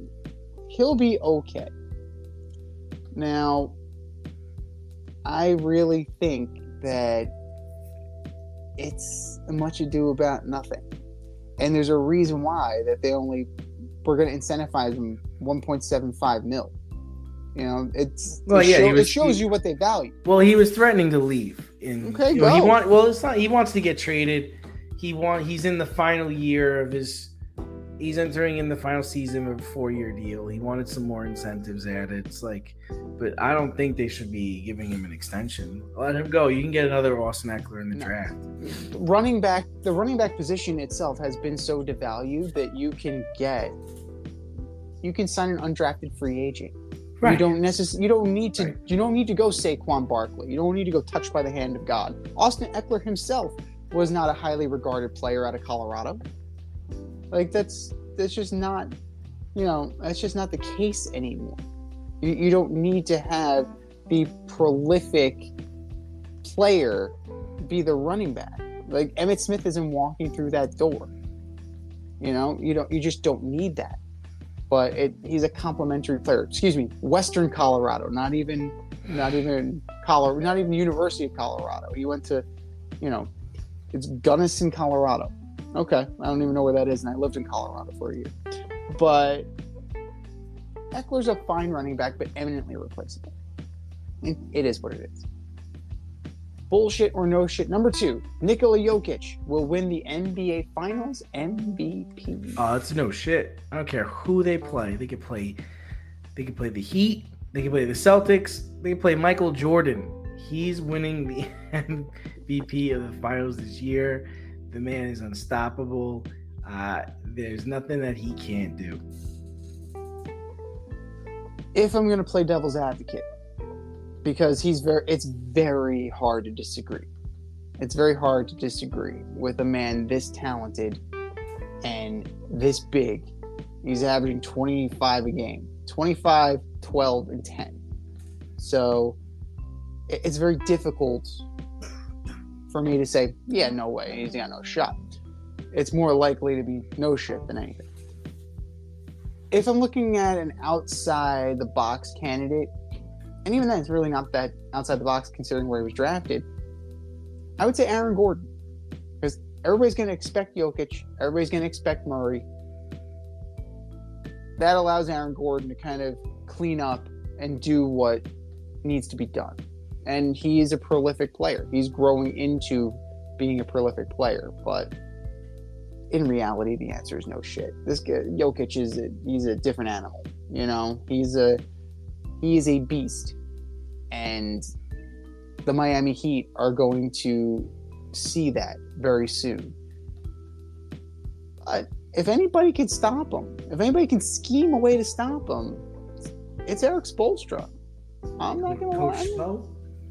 he'll be okay. Now, I really think that it's much ado about nothing. And there's a reason why that we're going to incentivize him $1.75 million. You know, it shows you what they value. Well, he was threatening to leave. Okay, go. He wants to get traded. He's in the final year of he's entering in the final season of a 4-year deal. He wanted some more incentives added. It's like, but I don't think they should be giving him an extension. Let him go. You can get another Austin Eckler in the draft. The running back position itself has been so devalued that you can sign an undrafted free agent. Right. You don't need to go Saquon Barkley. You don't need to go touched by the hand of God. Austin Eckler himself was not a highly regarded player out of Colorado. Like that's just not, that's just not the case anymore. You don't need to have the prolific player be the running back. Like Emmitt Smith isn't walking through that door. You just don't need that. But he's a complimentary player. Excuse me, Western Colorado, not even Colorado, not even University of Colorado. He went to, it's Gunnison, Colorado. Okay, I don't even know where that is, and I lived in Colorado for a year. But Eckler's a fine running back, but eminently replaceable. It is what it is. Bullshit or no shit. Number 2, Nikola Jokic will win the NBA Finals MVP. Oh, it's no shit. I don't care who they play. They could play the Heat. They can play the Celtics. They can play Michael Jordan. He's winning the MVP of the Finals this year. The man is unstoppable. There's nothing that he can't do. If I'm going to play devil's advocate, because it's very hard to disagree. It's very hard to disagree with a man this talented and this big. He's averaging 25 a game. 25, 12, and 10. So it's very difficult for me to say, yeah, no way, he's got no shot. It's more likely to be no shit than anything. If I'm looking at an outside the box candidate, and even then it's really not that outside the box considering where he was drafted, I would say Aaron Gordon. Because everybody's going to expect Jokic, everybody's going to expect Murray. That allows Aaron Gordon to kind of clean up and do what needs to be done. And he is a prolific player. He's growing into being a prolific player. But in reality, the answer is no shit. This guy, Jokic, he's a different animal. He is a beast. And the Miami Heat are going to see that very soon. But if anybody can stop him, if anybody can scheme a way to stop him, it's Eric Spoelstra. I'm not going to lie.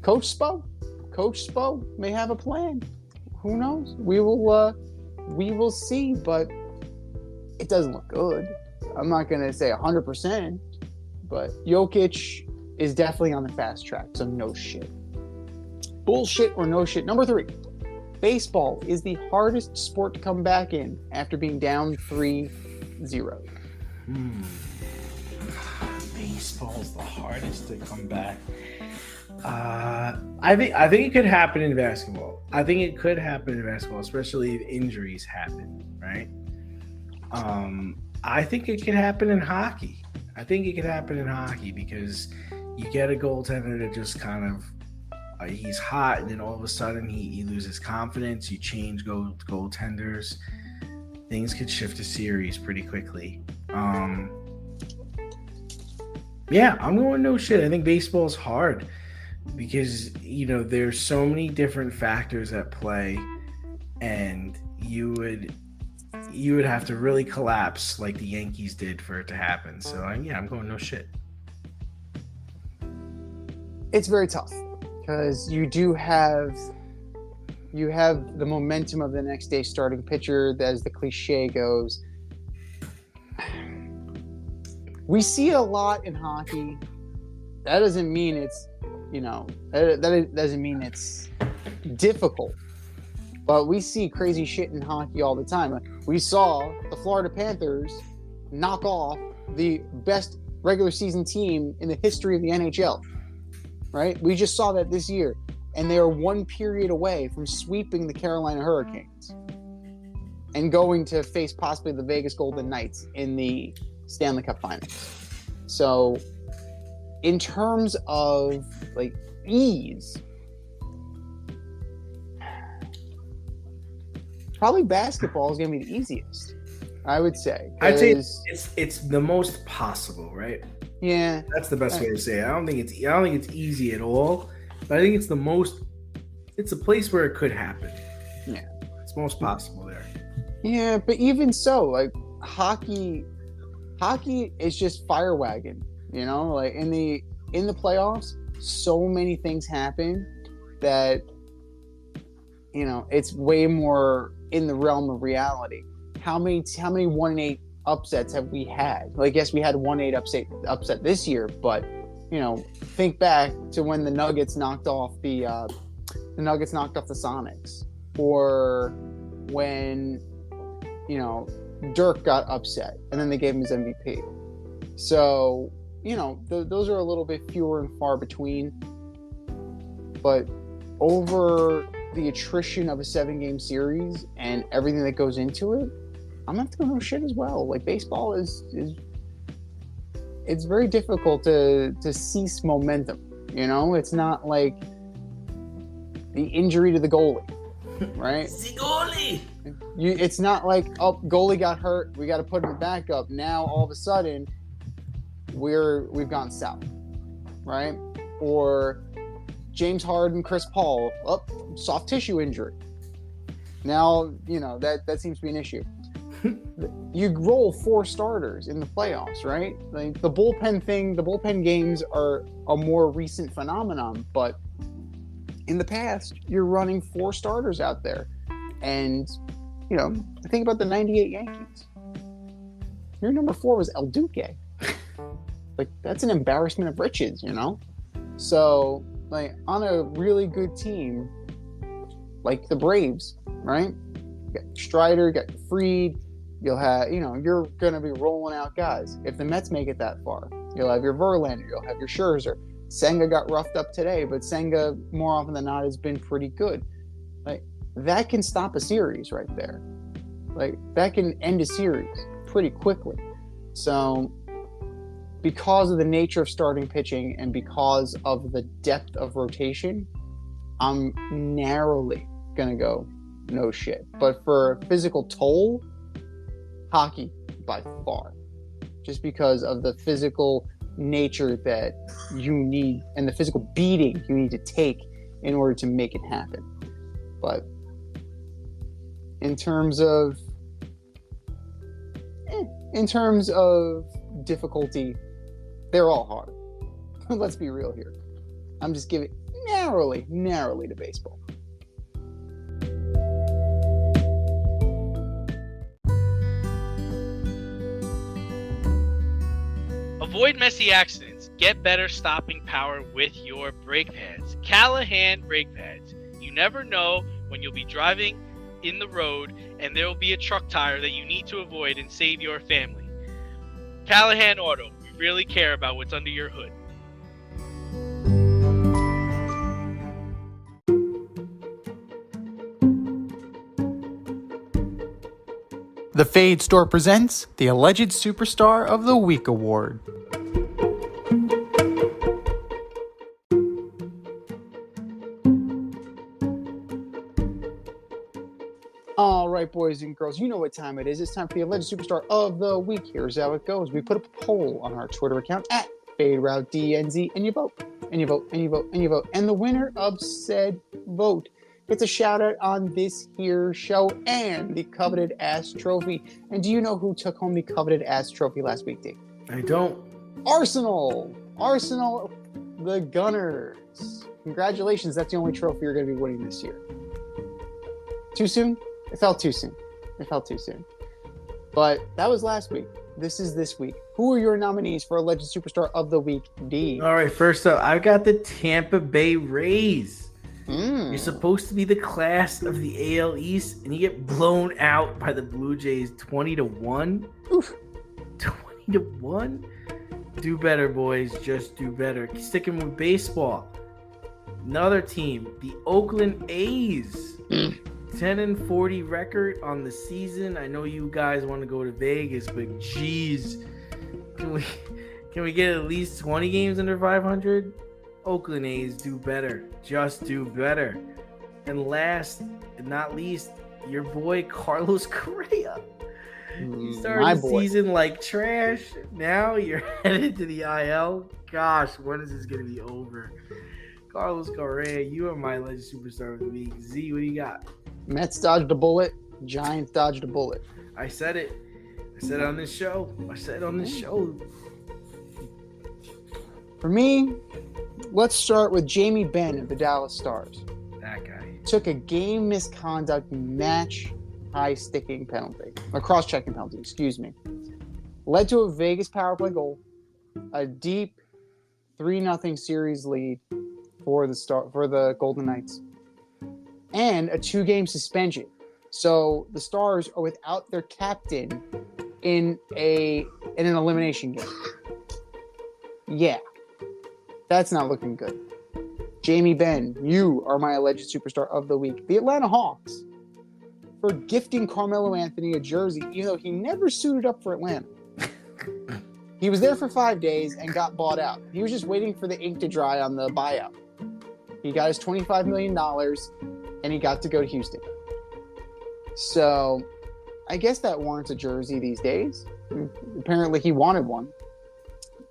Coach Spo may have a plan. Who knows? We will see, but it doesn't look good. I'm not going to say 100%, but Jokic is definitely on the fast track, so no shit. Bullshit or no shit. Number 3, baseball is the hardest sport to come back in after being down 3-0. Baseball's the hardest to come back. I think it could happen in basketball. Especially if injuries happen, right? I think it could happen in hockey. Because you get a goaltender that just kind of he's hot, and then all of a sudden he loses confidence. You change goaltenders, things could shift a series pretty quickly. Yeah, I'm going no shit. I think baseball's hard because there's so many different factors at play, and you would have to really collapse like the Yankees did for it to happen. So yeah, I'm going no shit. It's very tough because you have the momentum of the next day starting pitcher, as the cliche goes. We see it a lot in hockey. That doesn't mean it's that doesn't mean it's difficult. But we see crazy shit in hockey all the time. We saw the Florida Panthers knock off the best regular season team in the history of the NHL. Right? We just saw that this year. And they are one period away from sweeping the Carolina Hurricanes and going to face possibly the Vegas Golden Knights in the Stanley Cup Finals. So, in terms of like ease, probably basketball is going to be the easiest, I would say. I'd say it's the most possible, right? Yeah, that's the best way to say it. I don't think it's easy at all, but I think it's the most. It's a place where it could happen. Yeah, it's most possible there. Yeah, but even so, like hockey is just fire wagon. Like in the playoffs, so many things happen that it's way more in the realm of reality. How many 1-8 upsets have we had? Like, yes, we had 1-8 upset this year, but think back to when the Nuggets knocked off the Sonics, or when Dirk got upset and then they gave him his MVP. So those are a little bit fewer and far between, but over the attrition of a 7-game series and everything that goes into it, I'm gonna have to go no shit as well. Like, baseball is it's very difficult to cease momentum. It's not like the injury to the goalie, right? The goalie. It's not like, oh, goalie got hurt, we got to put him back up. Now all of a sudden we've gone south, right? Or James Harden, Chris Paul, soft tissue injury. Now that seems to be an issue. You roll 4 starters in the playoffs, right? Like the bullpen games are a more recent phenomenon, but in the past, you're running 4 starters out there. And, think about the 98 Yankees. Your number 4 was El Duque. Like, that's an embarrassment of riches, So, like, on a really good team, like the Braves, right? You got Strider, you got Fried. You'll have, you're going to be rolling out guys. If the Mets make it that far, you'll have your Verlander, you'll have your Scherzer. Senga got roughed up today, but Senga, more often than not, has been pretty good. Like, that can stop a series right there. Like, that can end a series pretty quickly. So, because of the nature of starting pitching and because of the depth of rotation, I'm narrowly going to go no shit. But for physical toll, hockey by far, just because of the physical nature that you need and the physical beating you need to take in order to make it happen. But in terms of difficulty, they're all hard. Let's be real here. I'm just giving narrowly to baseball. Avoid messy accidents. Get better stopping power with your brake pads. Callahan brake pads. You never know when you'll be driving in the road and there will be a truck tire that you need to avoid and save your family. Callahan Auto. We really care about what's under your hood. The Fade Store presents the Alleged Superstar of the Week Award. All right, boys and girls, you know what time it is. It's time for the Alleged Superstar of the Week. Here's how it goes. We put up a poll on our Twitter account at FadeRouteDNZ, and you vote, and you vote, and you vote, and you vote. And the winner of said vote gets a shout out on this here show and the coveted ass trophy. And do you know who took home the coveted ass trophy last week, Dave? I don't. Arsenal, the Gunners. Congratulations, that's the only trophy you're going to be winning this year. Too soon? It felt too soon. But that was last week. This is this week. Who are your nominees for Alleged Superstar of the Week, D? All right, first up, I've got the Tampa Bay Rays. You're supposed to be the class of the AL East, and you get blown out by the Blue Jays 20-1. Oof. 20-1? Do better, boys. Just do better. Sticking with baseball. Another team, the Oakland A's. 10-40 record on the season. I know you guys want to go to Vegas, but geez, can we get at least 20 games under 500? Oakland A's, do better. Just do better. And last but not least, your boy Carlos Correa. You started the season like trash. Now you're headed to the IL. Gosh, when is this going to be over? Carlos Correa, you are my Alleged Superstar of the Week. Z, what do you got? Mets dodged a bullet. Giants dodged a bullet. I said it. I said it on this show. For me, let's start with Jamie Benn of the Dallas Stars. That guy. Took a game misconduct match high sticking penalty. A cross-checking penalty, excuse me. Led to a Vegas power play goal. A deep 3-0 series lead for the Golden Knights. And a 2-game suspension. So the Stars are without their captain in an elimination game. Yeah. That's not looking good. Jamie Benn, you are my Alleged Superstar of the Week. The Atlanta Hawks, for gifting Carmelo Anthony a jersey, even though he never suited up for Atlanta. He was there for 5 days and got bought out. He was just waiting for the ink to dry on the buyout. He got his $25 million, and he got to go to Houston. So, I guess that warrants a jersey these days. Apparently, he wanted one.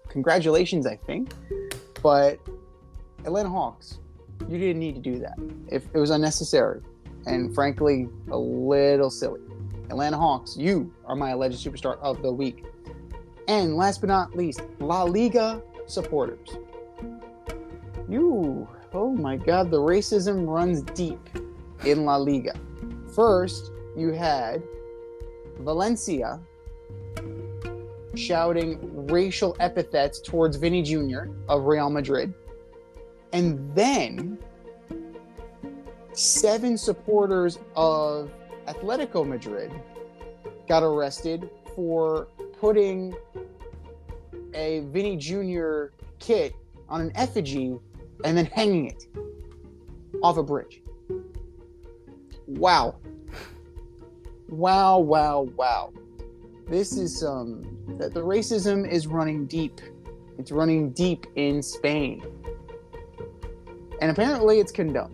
Congratulations, I think. But Atlanta Hawks, you didn't need to do that. If it was unnecessary and, frankly, a little silly. Atlanta Hawks, you are my Alleged Superstar of the Week. And last but not least, La Liga supporters. Oh my God, the racism runs deep in La Liga. First, you had Valencia shouting racial epithets towards Vinny Jr. of Real Madrid. And then 7 supporters of Atletico Madrid got arrested for putting a Vinny Jr. kit on an effigy and then hanging it off a bridge. Wow. This is that the racism is running deep. It's running deep in Spain. And apparently it's condoned.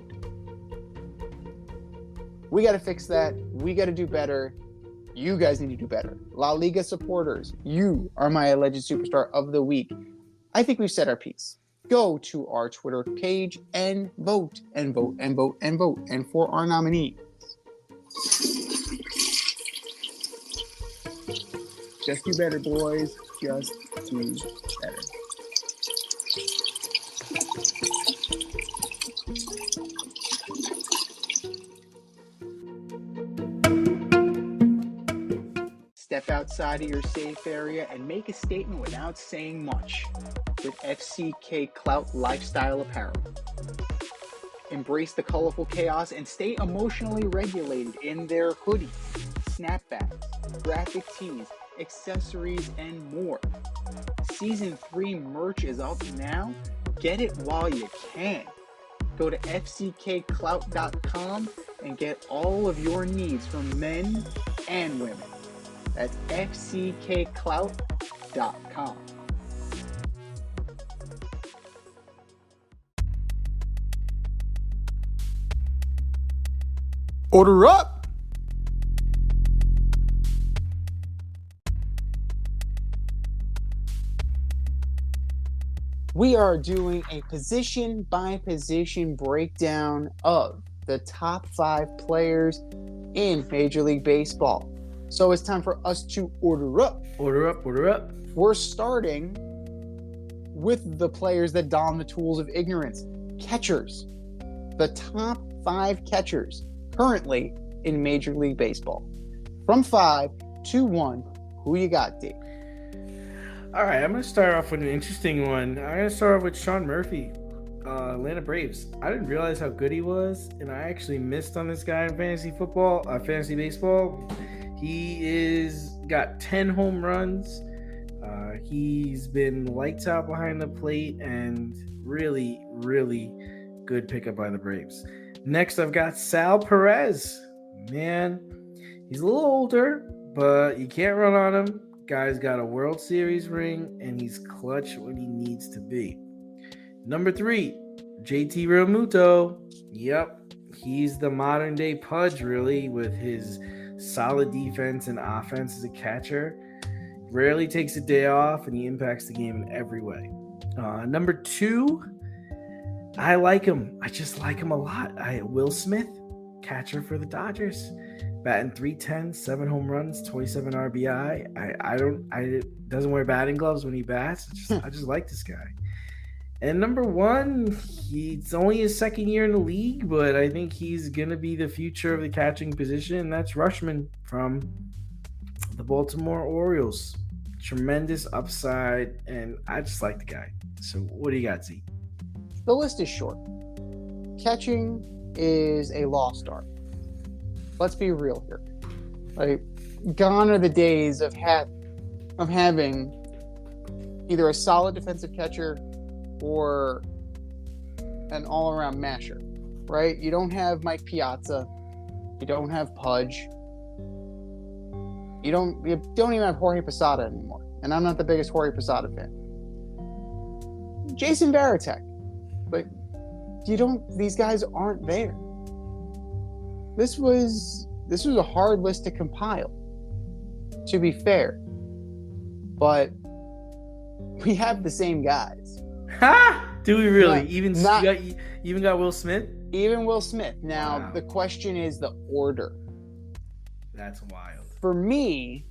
We got to fix that. We got to do better. You guys need to do better. La Liga supporters, you are my Alleged Superstar of the Week. I think we've said our piece. Go to our Twitter page and vote, and vote, and vote, and vote. And for our nominees, Just do better, boys. Just do better. Step outside of your safe area and make a statement without saying much with FCK Clout Lifestyle Apparel. Embrace the colorful chaos and stay emotionally regulated in their hoodies, snapbacks, graphic tees, accessories, and more. Season 3 merch is up now. Get it while you can. Go to fckclout.com and get all of your needs from men and women. That's fckclout.com. Order up! We are doing a position by position breakdown of the top 5 players in Major League Baseball. So it's time for us to order up. Order up, order up. We're starting with the players that don the tools of ignorance. Catchers. The top 5 catchers currently in Major League Baseball. From 5 to 1, who you got, D? All right, I'm going to start off with an interesting one. I'm going to start off with Sean Murphy, Atlanta Braves. I didn't realize how good he was, and I actually missed on this guy in fantasy baseball. He got 10 home runs. He's been lights out behind the plate and really, really good pickup by the Braves. Next, I've got Sal Perez. Man, he's a little older, but you can't run on him. Guy's got a World Series ring, and he's clutch when he needs to be. Number 3, JT Realmuto. Yep, he's the modern-day Pudge, really, with his solid defense and offense as a catcher. Rarely takes a day off, and he impacts the game in every way. Number 2, I like him. I just like him a lot. Will Smith, catcher for the Dodgers. Batting .310, 7 home runs, 27 RBI. I doesn't wear batting gloves when he bats. I just like this guy. And number 1, it's only his second year in the league, but I think he's gonna be the future of the catching position. And that's Rushman from the Baltimore Orioles. Tremendous upside, and I just like the guy. So what do you got, Z? The list is short. Catching is a lost art. Let's be real here. Like, gone are the days of having either a solid defensive catcher or an all-around masher, right? You don't have Mike Piazza. You don't have Pudge. You don't even have Jorge Posada anymore. And I'm not the biggest Jorge Posada fan. Jason Varitek. Like, these guys aren't there. This was a hard list to compile, to be fair. But we have the same guys. Ha! Do we really? You even got Will Smith? Even Will Smith. Now, Wow. The question is the order. That's wild. For me,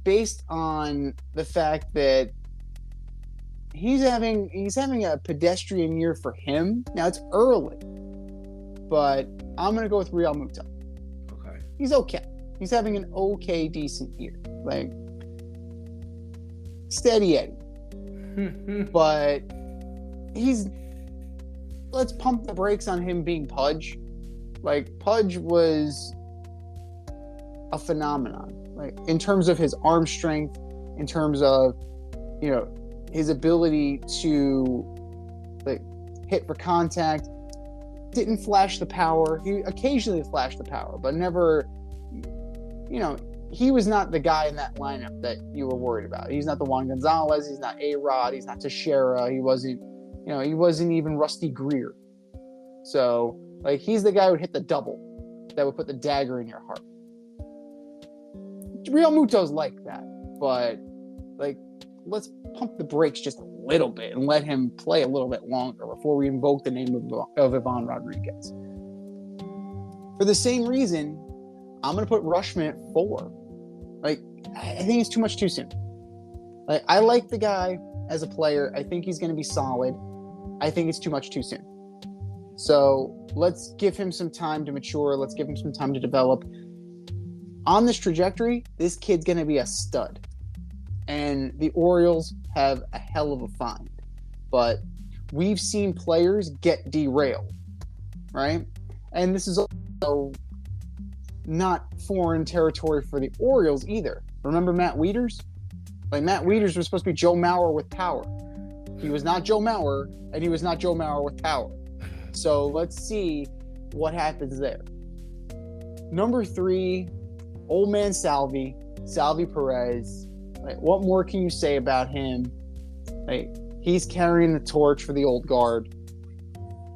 based on the fact that he's having a pedestrian year for him. Now, it's early, but I'm going to go with Real Muto. Okay. He's okay. He's having an okay, decent year. Like, steady Eddie. But let's pump the brakes on him being Pudge. Like, Pudge was a phenomenon. Like, in terms of his arm strength, in terms of, his ability to, like, hit for contact. Didn't flash the power. He occasionally flashed the power, but never, he was not the guy in that lineup that you were worried about. He's not the Juan Gonzalez. He's not A-Rod. He's not Teixeira. He wasn't even Rusty Greer. So, like, he's the guy who would hit the double that would put the dagger in your heart. Real Muto's like that, but, like, let's pump the brakes just a little bit and let him play a little bit longer before we invoke the name of Ivan Rodriguez. For the same reason, I'm going to put Rushman at 4. Like, I think it's too much too soon. Like, I like the guy as a player. I think he's going to be solid. I think it's too much too soon. So let's give him some time to mature. Let's give him some time to develop. On this trajectory, this kid's going to be a stud. And the Orioles have a hell of a find. But we've seen players get derailed, right? And this is also not foreign territory for the Orioles either. Remember Matt Wieters? Like, Matt Wieters was supposed to be Joe Mauer with power. He was not Joe Mauer, and he was not Joe Mauer with power. So let's see what happens there. Number 3, old man Salvi Perez. Like, what more can you say about him? Like, he's carrying the torch for the old guard.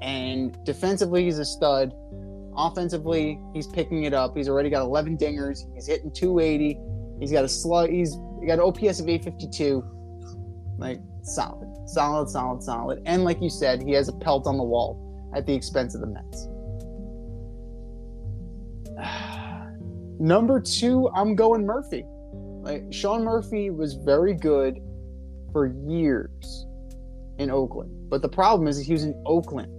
And defensively, he's a stud. Offensively, he's picking it up. He's already got 11 dingers. He's hitting 280. He's got an OPS of 852. Like, solid. And like you said, he has a pelt on the wall at the expense of the Mets. Number 2, I'm going Murphy. Like, Sean Murphy was very good for years in Oakland. But the problem is he was in Oakland,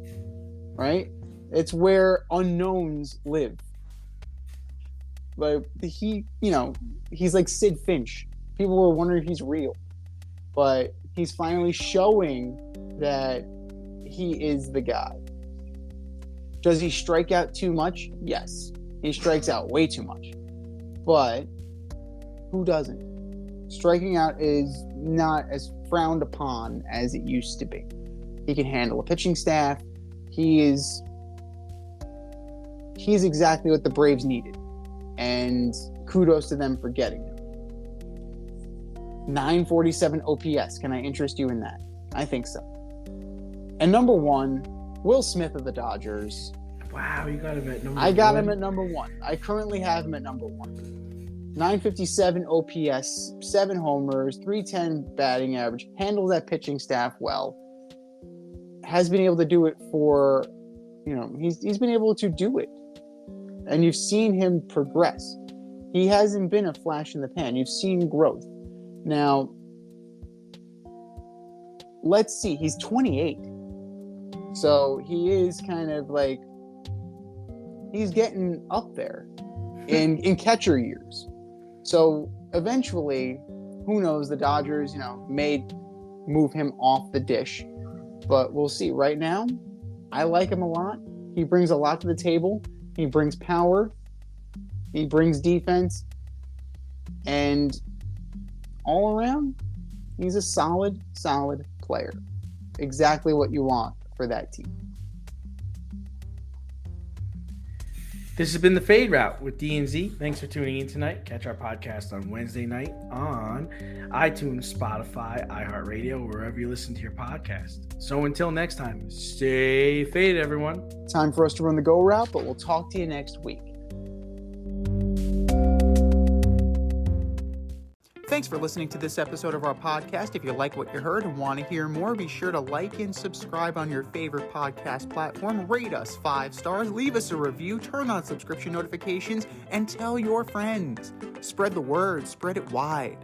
right? It's where unknowns live. Like, he's like Sid Finch. People were wondering if he's real. But he's finally showing that he is the guy. Does he strike out too much? Yes. He strikes out way too much. But who doesn't? Striking out is not as frowned upon as it used to be. He can handle a pitching staff. He's exactly what the Braves needed. And kudos to them for getting him. 947 OPS. Can I interest you in that? I think so. And number 1, Will Smith of the Dodgers. Wow, you got him at number 1. I got him at number 1. I currently have him at number 1. 957 OPS, 7 homers, 310 batting average, handles that pitching staff well. Has been able to do it for, he's been able to do it. And you've seen him progress. He hasn't been a flash in the pan. You've seen growth. Now, let's see. He's 28. So he is kind of like, he's getting up there in catcher years. So eventually, who knows, the Dodgers, may move him off the dish. But we'll see. Right now, I like him a lot. He brings a lot to the table. He brings power. He brings defense. And all around, he's a solid player. Exactly what you want for that team. This has been the Fade Route with D&Z. Thanks for tuning in tonight. Catch our podcast on Wednesday night on iTunes, Spotify, iHeartRadio, wherever you listen to your podcast. So until next time, stay faded, everyone. Time for us to run the go route, but we'll talk to you next week. Thanks for listening to this episode of our podcast. If you like what you heard and want to hear more, be sure to like and subscribe on your favorite podcast platform. Rate us 5 stars, leave us a review, turn on subscription notifications, and tell your friends. Spread the word, spread it wide.